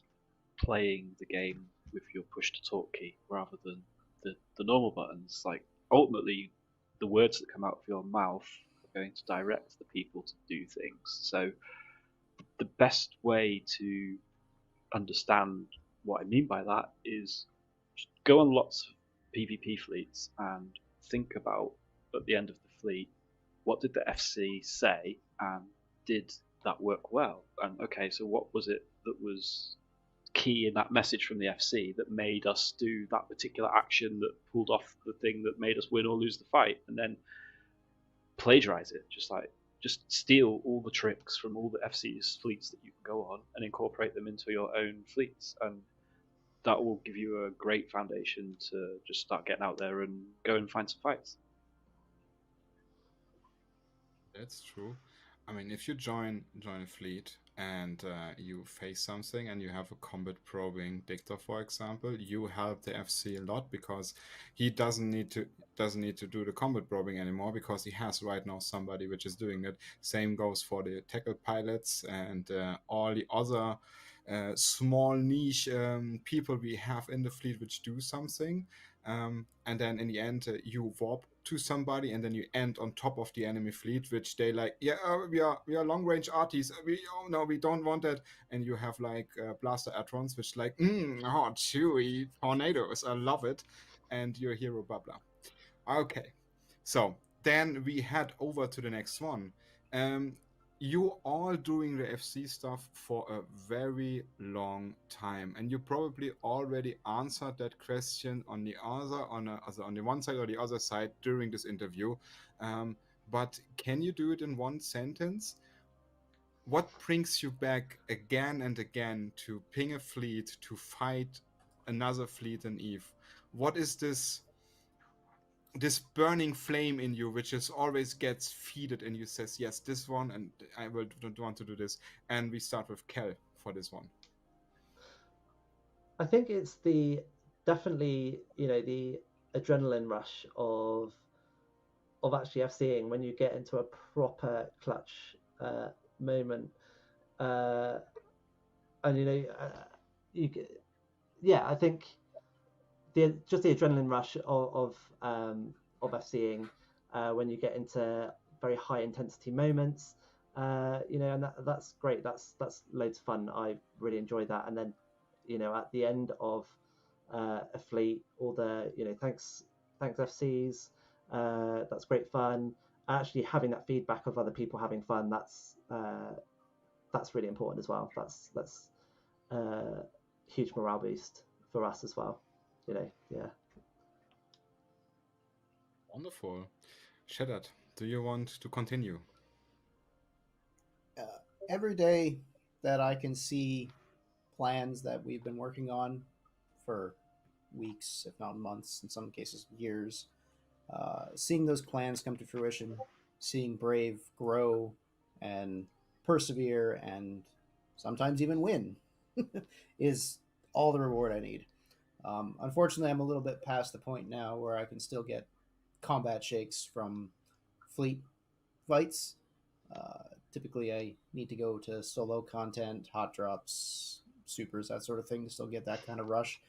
playing the game with your push to talk key rather than the normal buttons. Like, ultimately, the words that come out of your mouth are going to direct the people to do things. So the best way to understand what I mean by that is just go on lots of PvP fleets and think about, at the end of the fleet, what did the FC say, and did that work well? And okay, so what was it that was key in that message from the FC that made us do that particular action that pulled off the thing that made us win or lose the fight? And then plagiarize it, just steal all the tricks from all the FC's fleets that you can go on and incorporate them into your own fleets, and that will give you a great foundation to just start getting out there and go and find some fights. That's true. I mean, if you join a fleet and you face something and you have a combat probing Dictor, for example, you help the FC a lot because he doesn't need to do the combat probing anymore because he has right now somebody which is doing it. Same goes for the tackle pilots and all the other small niche people we have in the fleet which do something. And then in the end, you warp to somebody, and then you end on top of the enemy fleet, which they like. Yeah, we are long range arties. No, we don't want that. And you have like blaster atrons, which like chewy tornadoes. I love it. And your hero blah blah. Okay, so then we head over to the next one. you all doing the FC stuff for a very long time, and you probably already answered that question on the on the one side or the other side during this interview. Um, but can you do it in one sentence? What brings you back again and again to ping a fleet to fight another fleet in Eve? What is this burning flame in you which is always gets feeded and you says yes, this one, and I will don't want to do this? And we start with Kel for this one. I think it's the definitely the adrenaline rush of actually FCing when you get into a proper clutch moment, uh, and you yeah, I think just the adrenaline rush of FCing when you get into very high intensity moments, and that's great. That's loads of fun. I really enjoy that. And then, at the end of a fleet, all the thanks FCs, that's great fun. Actually, having that feedback of other people having fun, that's really important as well. That's huge morale boost for us as well. Yeah. Wonderful. Shattered, do you want to continue? Uh, every day that I can see plans that we've been working on for weeks, if not months, in some cases years, seeing those plans come to fruition, seeing Brave grow and persevere and sometimes even win is all the reward I need. Unfortunately, I'm a little bit past the point now where I can still get combat shakes from fleet fights. Typically, I need to go to solo content, hot drops, supers, that sort of thing to still get that kind of rush.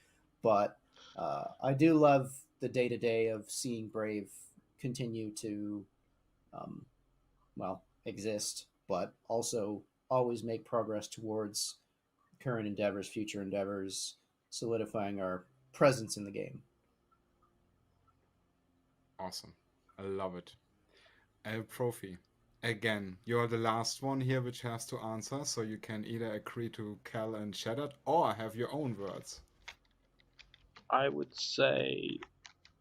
But I do love the day to day of seeing Brave continue to, um, well, exist, but also always make progress towards current endeavors, future endeavors, solidifying our presence in the game. Awesome. I love it. Profie. Again, you're the last one here which has to answer, so you can either agree to Cal and Shattered or have your own words. I would say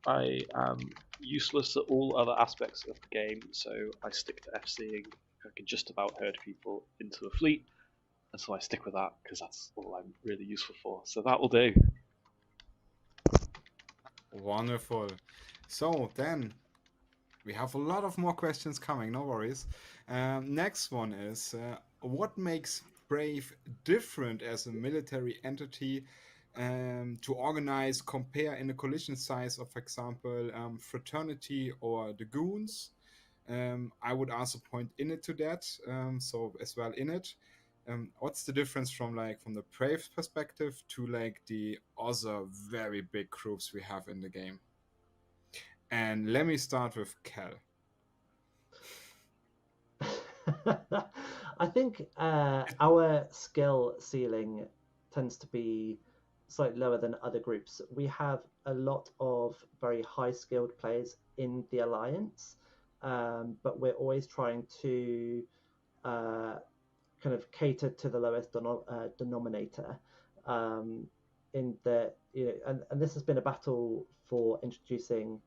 I am useless at all other aspects of the game, so I stick to FCing. I can just about herd people into a fleet, and so I stick with that because that's all I'm really useful for. So that will do. Wonderful. So then we have a lot of more questions coming, no worries. Next one is what makes Brave different as a military entity to organize, compare in a collision size of, for example, Fraternity or the Goons? I would also point in it to that, so as well in it. What's the difference from from the Brave perspective to like the other very big groups we have in the game? And let me start with Cal. I think our skill ceiling tends to be slightly lower than other groups. We have a lot of very high skilled players in the alliance, but we're always trying to uh, kind of cater to the lowest denominator. In the and this has been a battle for introducing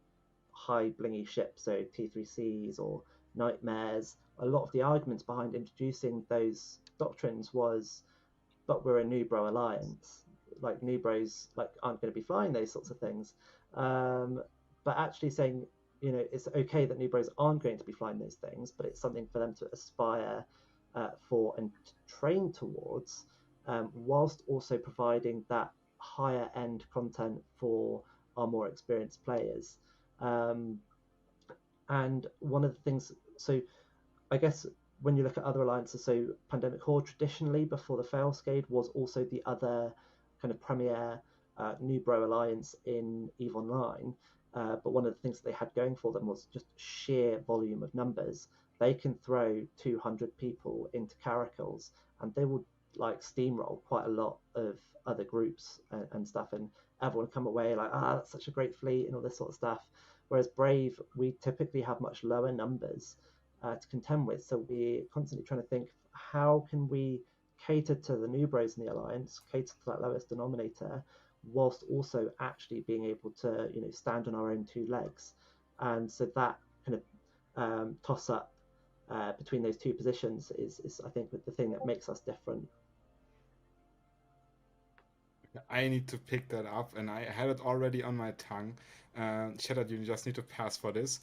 high blingy ships, so T3Cs or nightmares. A lot of the arguments behind introducing those doctrines was, but we're a new bro alliance. Like new bros aren't going to be flying those sorts of things. But actually saying, it's okay that new bros aren't going to be flying those things, but it's something for them to aspire for and to train towards, whilst also providing that higher end content for our more experienced players. Um, and one of the things, so I guess when you look at other alliances, so Pandemic Horde traditionally before the Failscade was also the other kind of premier new bro alliance in EVE Online. But one of the things that they had going for them was just sheer volume of numbers. They can throw 200 people into Caracals and they will steamroll quite a lot of other groups and stuff, and everyone come away like, that's such a great fleet and all this sort of stuff. Whereas Brave, we typically have much lower numbers, to contend with. So we're constantly trying to think, how can we cater to the new bros in the alliance, cater to that lowest denominator, whilst also actually being able to, stand on our own two legs. And so that kind of toss up between those two positions is I think the thing that makes us different. I need to pick that up, and I had it already on my tongue. Shattered, you just need to pass for this.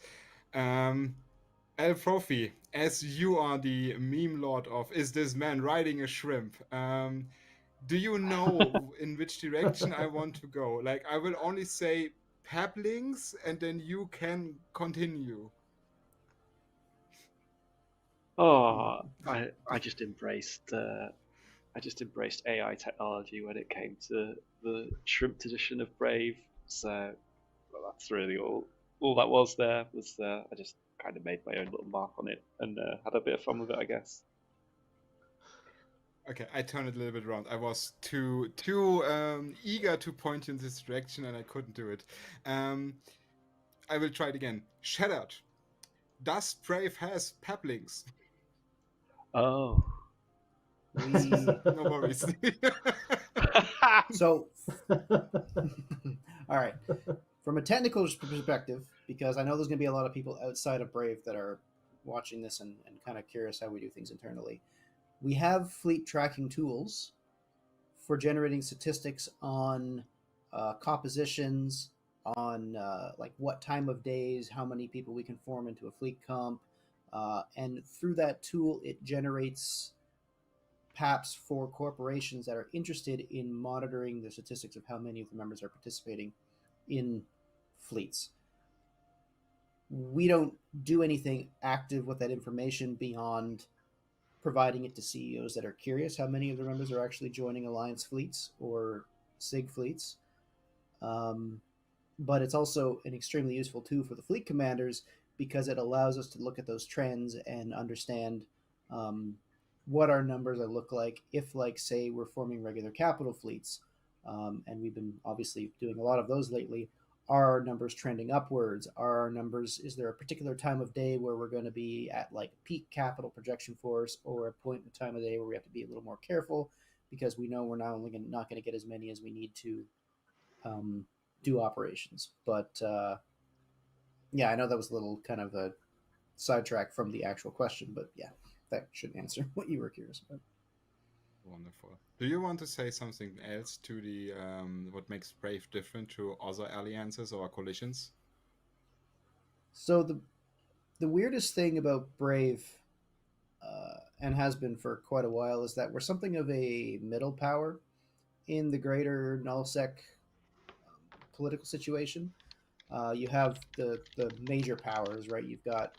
Profii, as you are the meme lord of "Is this man riding a shrimp?" Do you know in which direction I want to go? Like, I will only say Pablings, and then you can continue. Oh, I just embraced AI technology when it came to the shrimp edition of Brave. So well, that's really all that was there. Was I just kind of made my own little mark on it and had a bit of fun with it, I guess. Okay, I turned it a little bit around. I was too eager to point in this direction, and I couldn't do it. I will try it again. Shattered. Does Brave has Pablings? Oh. We No worries. so all right. From a technical perspective, because I know there's going to be a lot of people outside of Brave that are watching this and kind of curious how we do things internally. We have fleet tracking tools for generating statistics on compositions, on like what time of days, how many people we can form into a fleet comp, and through that tool, it generates PAPs for corporations that are interested in monitoring the statistics of how many of the members are participating in fleets. We don't do anything active with that information beyond providing it to CEOs that are curious how many of their members are actually joining Alliance fleets or SIG fleets. But it's also an extremely useful tool for the fleet commanders because it allows us to look at those trends and understand what our numbers look like if, like, say, we're forming regular capital fleets, and we've been obviously doing a lot of those lately. Are our numbers trending upwards? Are our numbers, is there a particular time of day where we're going to be at like peak capital projection force, or a point in time of day where we have to be a little more careful because we know we're not only not going to get as many as we need to do operations. But yeah, I know that was a little kind of a sidetrack from the actual question, but yeah, that should answer what you were curious about. Wonderful. Do you want to say something else to the what makes Brave different to other alliances or coalitions? So the weirdest thing about Brave, and has been for quite a while, is that we're something of a middle power in the greater nullsec political situation. You have the major powers, right? You've got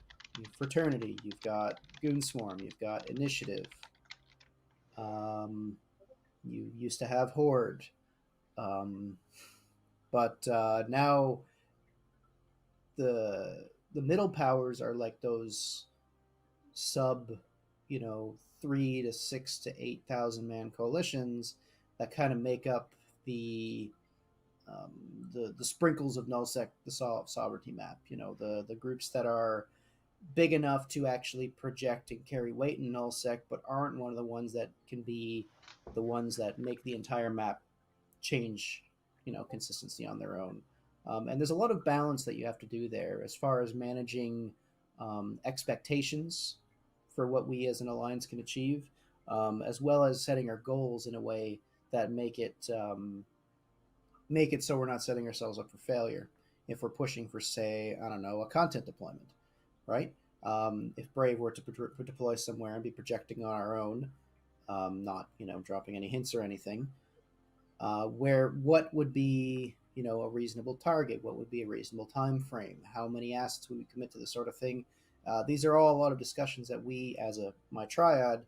fraternity, you've got goon swarm, you've got initiative. You used to have horde, but now the middle powers are like those sub, 3 to 6 to 8,000 man coalitions that kind of make up the sprinkles of nullsec, the sovereignty map. The groups that are big enough to actually project and carry weight in nullsec, but aren't one of the ones that can be the ones that make the entire map change, consistency on their own. And there's a lot of balance that you have to do there as far as managing expectations for what we as an alliance can achieve, as well as setting our goals in a way that make it so we're not setting ourselves up for failure if we're pushing for, say, I don't know, a content deployment, right? If Brave were to deploy somewhere and be projecting on our own, not dropping any hints or anything, what would be a reasonable target? What would be a reasonable time frame? How many assets would we commit to this sort of thing? These are all a lot of discussions that we, as my triad,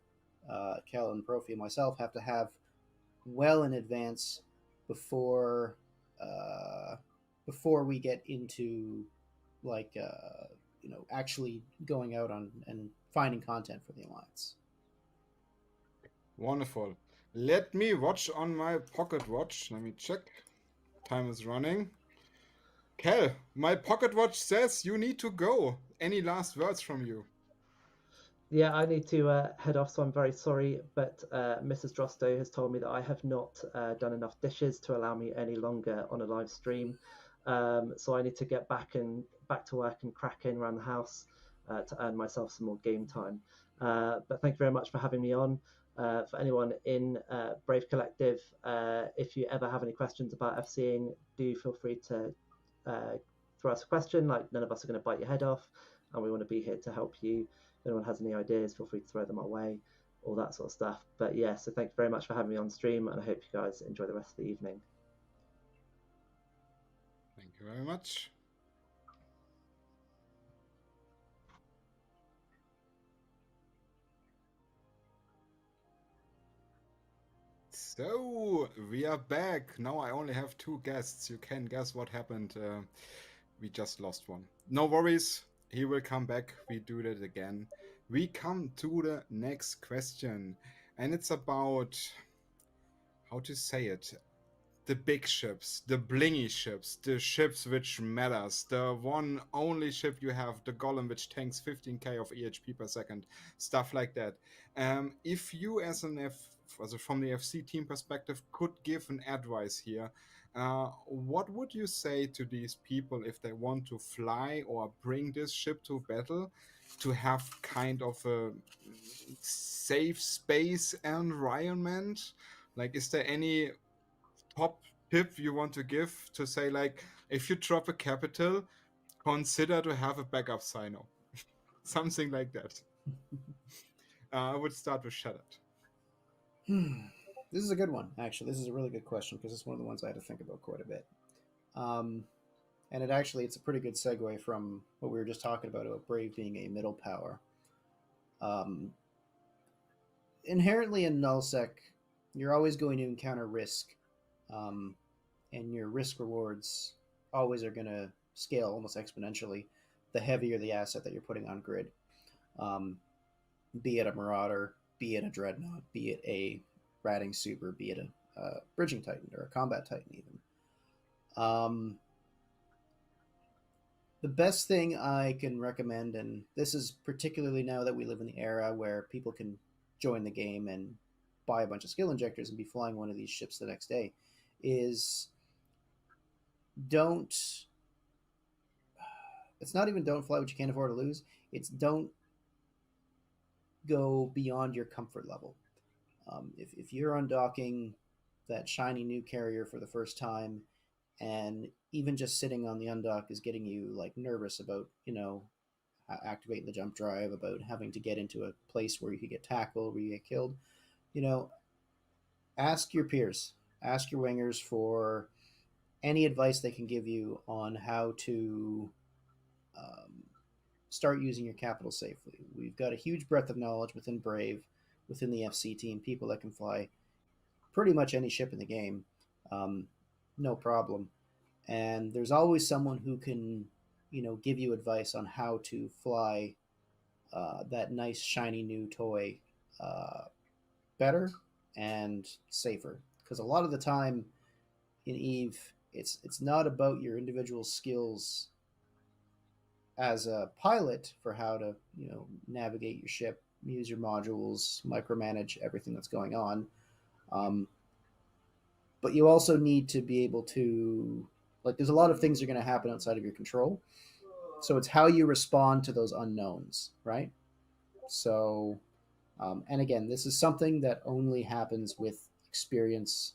Kel and Profii and myself, have to have well in advance before we get into like actually going out on and finding content for the alliance. Wonderful. Let me watch on my pocket watch. Let me check. Time is running. Kel, my pocket watch says you need to go. Any last words from you? Yeah, I need to head off, so I'm very sorry. But Mrs. Drosto has told me that I have not done enough dishes to allow me any longer on a live stream. So I need to get back to work and crack in around the house to earn myself some more game time. But thank you very much for having me on. For anyone in Brave Collective, if you ever have any questions about FCing, do feel free to throw us a question. Like, none of us are going to bite your head off, and we want to be here to help you. If anyone has any ideas, feel free to throw them our way, all that sort of stuff. But yeah, so thank you very much for having me on stream, and I hope you guys enjoy the rest of the evening. Thank you very much. So, we are back. Now I only have 2 guests. You can guess what happened. We just lost one. No worries. He will come back. We do that again. We come to the next question. And it's about, how to say it, the big ships, the blingy ships, the ships which matters, the one only ship you have, the golem which tanks 15k of EHP per second, stuff like that. If you as from the FC team perspective could give an advice here, what would you say to these people if they want to fly or bring this ship to battle to have kind of a safe space environment? Like, is there any top tip you want to give to say, like, if you drop a capital, consider to have a backup sign-up? Something like that. I would start with Shattered. This is a good one, actually. This is a really good question because it's one of the ones I had to think about quite a bit. And it's a pretty good segue from what we were just talking about Brave being a middle power. Inherently in nullsec, you're always going to encounter risk, and your risk rewards always are going to scale almost exponentially the heavier the asset that you're putting on grid. Be it a Marauder, be it a Dreadnought, be it a Ratting Super, be it a Bridging Titan or a Combat Titan even. The best thing I can recommend, and this is particularly now that we live in the era where people can join the game and buy a bunch of skill injectors and be flying one of these ships the next day, is it's not even don't fly what you can't afford to lose. It's don't go beyond your comfort level. If you're undocking that shiny new carrier for the first time, and even just sitting on the undock is getting you like nervous about, activating the jump drive, about having to get into a place where you could get tackled, where you get killed, ask your peers, ask your wingers for any advice they can give you on how to start using your capital safely. We've got a huge breadth of knowledge within Brave, within the FC team, people that can fly pretty much any ship in the game, no problem. And there's always someone who can, give you advice on how to fly that nice shiny new toy better and safer. Because a lot of the time in Eve, it's not about your individual skills as a pilot for how to navigate your ship, use your modules, micromanage everything that's going on. But you also need to be able to, like, there's a lot of things that are going to happen outside of your control. So it's how you respond to those unknowns, right? So, and again, this is something that only happens with experience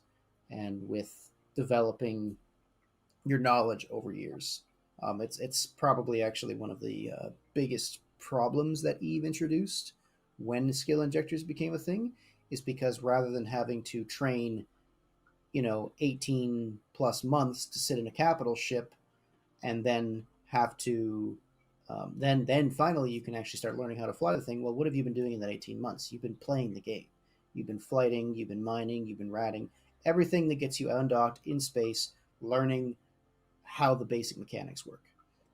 and with developing your knowledge over years. It's probably actually one of the biggest problems that Eve introduced when skill injectors became a thing, is because rather than having to train 18 plus months to sit in a capital ship and then have to then finally you can actually start learning how to fly the thing. Well, what have you been doing in that 18 months? You've been playing the game. You've been flighting, you've been mining, you've been ratting, everything that gets you undocked in space, learning how the basic mechanics work.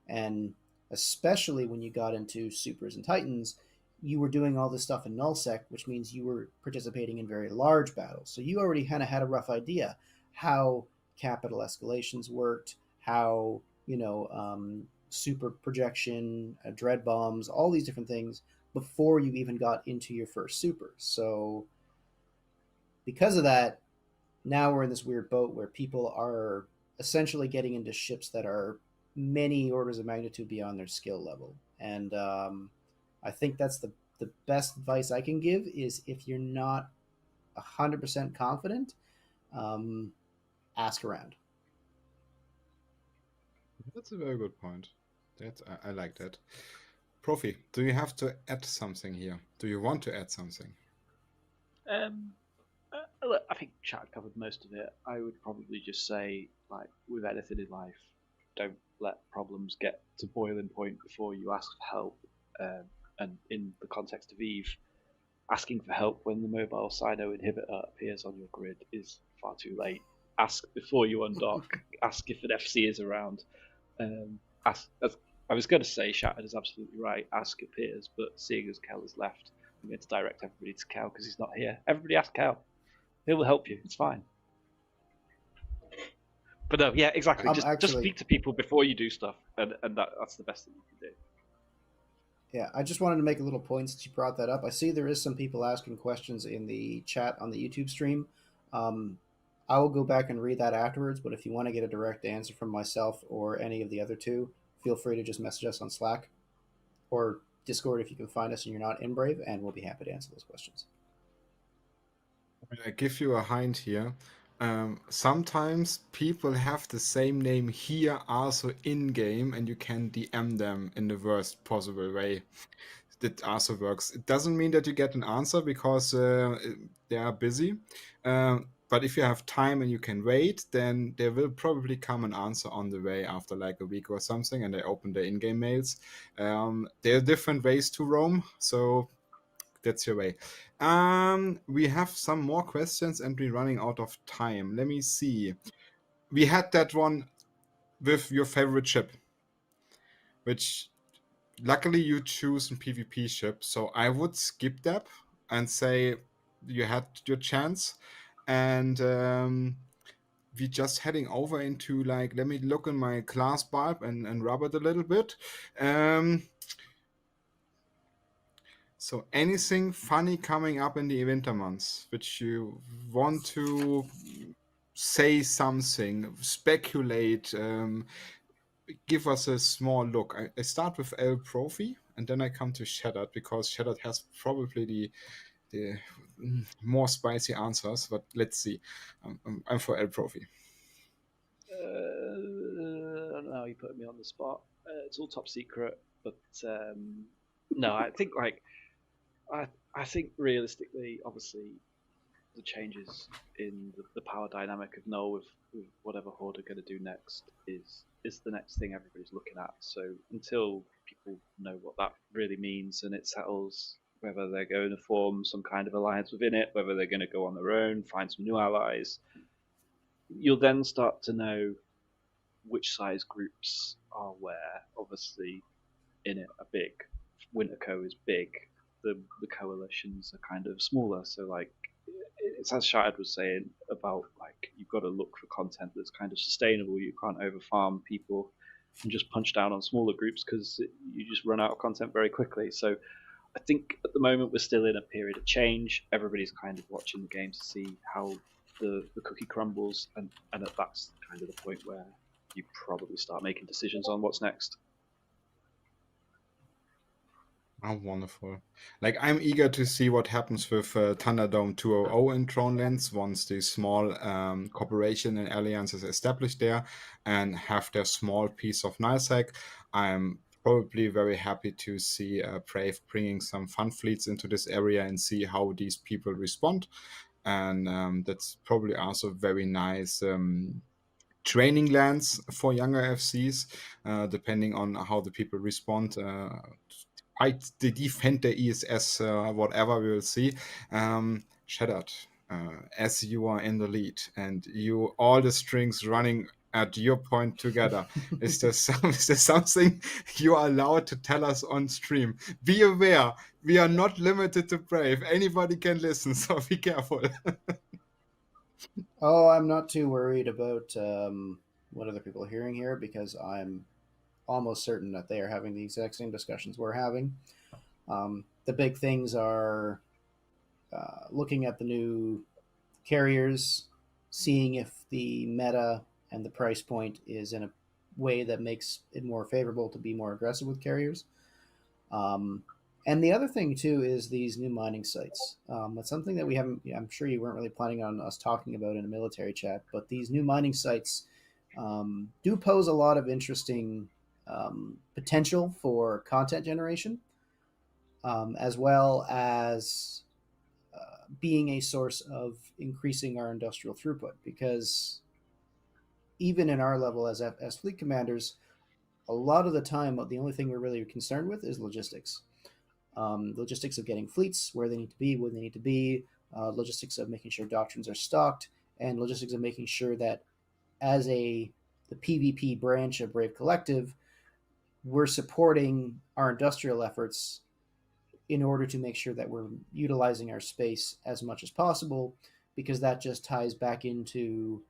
And especially when you got into supers and titans, you were doing all this stuff in nullsec, which means you were participating in very large battles. So you already kind of had a rough idea how capital escalations worked, how super projection, dread bombs, all these different things before you even got into your first super. So because of that, now we're in this weird boat where people are essentially getting into ships that are many orders of magnitude beyond their skill level. And I think that's the best advice I can give is if you're not 100% confident, um, ask around. That's a very good point. I like that. Profi, do you have to add something here? Do you want to add something? Look, I think Chad covered most of it. I would probably just say, like, with anything in life, don't let problems get to boiling point before you ask for help. And in the context of Eve, asking for help when the mobile cyno inhibitor appears on your grid is far too late. Ask before you undock. Ask if an FC is around. Ask. I was going to say, Shattered is absolutely right. Ask appears, but seeing as Kel has left, I'm going to direct everybody to Kel because he's not here. Everybody ask Kel. He will help you. It's fine. But no, yeah, exactly. Just speak to people before you do stuff, and that's the best thing you can do. Yeah, I just wanted to make a little point since you brought that up. I see there is some people asking questions in the chat on the YouTube stream. I will go back and read that afterwards, but if you want to get a direct answer from myself or any of the other two, feel free to just message us on Slack or Discord if you can find us and you're not in Brave, and we'll be happy to answer those questions. I give you a hint here. Sometimes people have the same name here also in game, and you can DM them in the worst possible way. That also works. It doesn't mean that you get an answer because they are busy. But if you have time and you can wait, then there will probably come an answer on the way after like a week or something, and they open the in-game mails. There are different ways to roam, so that's your way. We have some more questions and we're running out of time. Let me see. We had that one with your favorite ship, which luckily you choose a PvP ship. So I would skip that and say you had your chance. And we just heading over into like, let me look in my class bulb and rub it a little bit. So anything funny coming up in the winter months, which you want to say something, speculate, give us a small look. I start with El Profi, and then I come to Shattered, because Shattered has probably the more spicy answers, but let's see. I'm for El Profi. Now you put me on the spot. It's all top secret, but no, I think like I think realistically, obviously, the changes in the power dynamic of Null with whatever Horde are going to do next is the next thing everybody's looking at. So until people know what that really means and it settles whether they're going to form some kind of alliance within it, whether they're going to go on their own, find some new allies, you'll then start to know which size groups are where. Obviously, in it are big. Winterco is big. The coalitions are kind of smaller. So like, it's as Shad was saying about like you've got to look for content that's kind of sustainable. You can't overfarm people and just punch down on smaller groups because you just run out of content very quickly. So I think at the moment we're still in a period of change. Everybody's kind of watching the game to see how the cookie crumbles, and that's kind of the point where you probably start making decisions on what's next. Oh, wonderful. Like, I'm eager to see what happens with Thunderdome 200 in Thronelands once the small cooperation and alliances established there and have their small piece of NISAC. I'm probably very happy to see Brave bringing some fun fleets into this area and see how these people respond. And that's probably also very nice training lands for younger FCs, depending on how the people respond. They defend the ESS, whatever we will see. Shattered, as you are in the lead and you all the strings running at your point together, is there something you are allowed to tell us on stream? Be aware, we are not limited to Brave. Anybody can listen, so be careful. Oh, I'm not too worried about what other people are hearing here because I'm almost certain that they are having the exact same discussions we're having. the big things are looking at the new carriers, seeing if the meta and the price point is in a way that makes it more favorable to be more aggressive with carriers. Um, and the other thing too is these new mining sites. That's something that we haven't. I'm sure you weren't really planning on us talking about in a military chat, but these new mining sites do pose a lot of interesting potential for content generation, as well as being a source of increasing our industrial throughput. Because even in our level as fleet commanders, a lot of the time, the only thing we're really concerned with is logistics. Logistics of getting fleets where they need to be, when they need to be, logistics of making sure doctrines are stocked, and logistics of making sure that as the PvP branch of Brave Collective, we're supporting our industrial efforts in order to make sure that we're utilizing our space as much as possible, because that just ties back into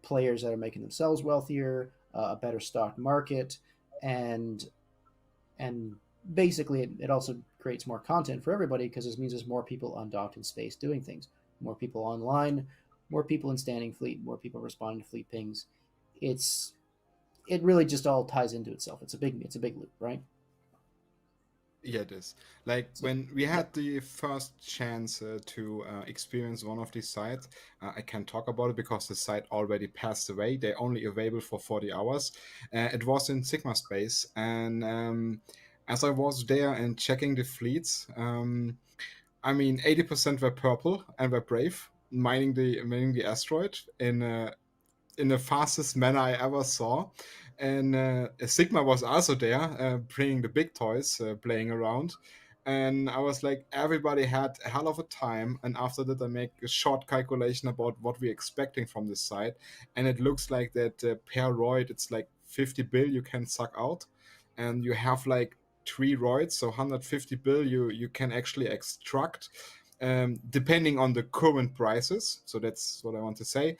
players that are making themselves wealthier, a better stock market, and and basically it also creates more content for everybody, because this means there's more people undocked in space doing things, more people online, more people in standing fleet, more people responding to fleet pings. It really just all ties into itself. It's a big loop, right? Yeah, it is. Like So when we yeah. had the first chance to experience one of these sites, I can't talk about it because the site already passed away. They're only available for 40 hours. It was in Sigma Space. And as I was there and checking the fleets, I mean, 80% were purple and were brave, mining the asteroid in the fastest manner I ever saw. And Sigma was also there, bringing the big toys, playing around. And I was like, everybody had a hell of a time. And after that, I make a short calculation about what we're expecting from this site. And it looks like that per roid, it's like 50 bill you can suck out. And you have like 3 roids, so 150 bill you can actually extract. Depending on the current prices. So that's what I want to say.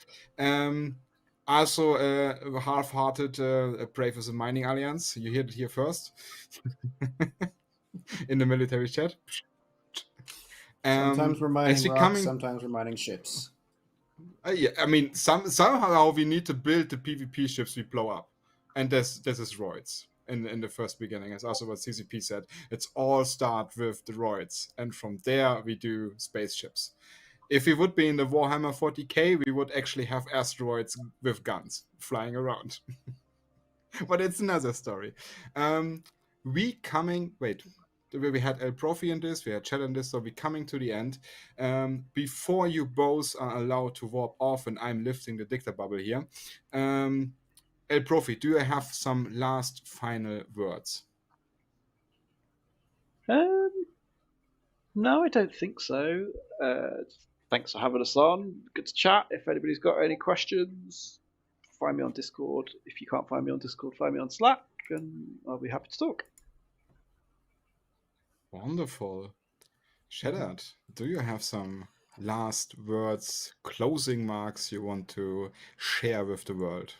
Also, half-hearted Brave as a Mining Alliance. You heard it here first in the military chat. Sometimes we're As mining we rocks, coming, sometimes we're mining ships. yeah, I mean, somehow we need to build the PvP ships we blow up, and this is roids. In the first beginning, as also what CCP said, it's all start with the roids, and from there we do spaceships. If we would be in the Warhammer 40k, we would actually have asteroids with guns flying around. But it's another story. We coming. Wait, we had El Profi in this, we had Chad in this, so we coming to the end. Before you both are allowed to warp off, and I'm lifting the dicta bubble here. El Profi, do you have some last final words? No, I don't think so. Thanks for having us on. Good to chat. If anybody's got any questions, find me on Discord. If you can't find me on Discord, find me on Slack, and I'll be happy to talk. Wonderful. Shattered, do you have some last words, closing marks you want to share with the world?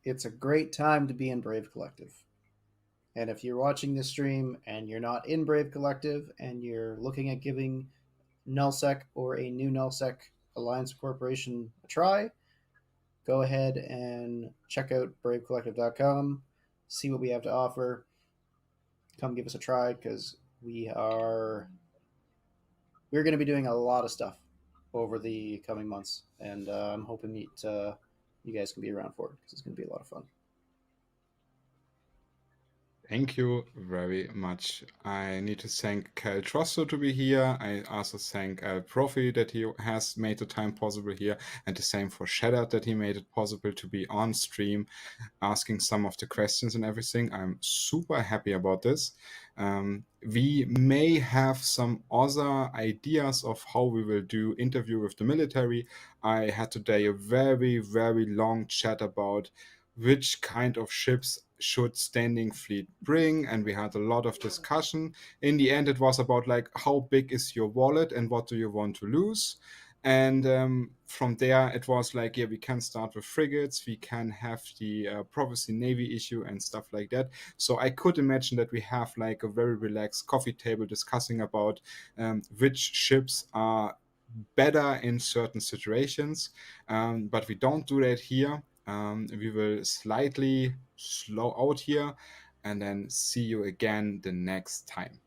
It's a great time to be in Brave Collective. And if you're watching this stream and you're not in Brave Collective and you're looking at giving Nullsec or a new Nullsec Alliance Corporation a try, go ahead and check out bravecollective.com, see what we have to offer. Come give us a try, because we're going to be doing a lot of stuff over the coming months, and I'm hoping that you guys can be around for it, because it's going to be a lot of fun. Thank you very much. I need to thank Cal Drosto to be here. I also thank Profii that he has made the time possible here, and the same for Shattered that he made it possible to be on stream, asking some of the questions and everything. I'm super happy about this. We may have some other ideas of how we will do interview with the military. I had today a very, very long chat about which kind of ships should standing fleet bring, and we had a lot of discussion. In the end, it was about like how big is your wallet and what do you want to lose. And from there, it was like, yeah, we can start with frigates, we can have the Prophecy Navy issue and stuff like that. So I could imagine that we have like a very relaxed coffee table discussing about which ships are better in certain situations. But we don't do that here. We will slightly slow out here and then see you again the next time.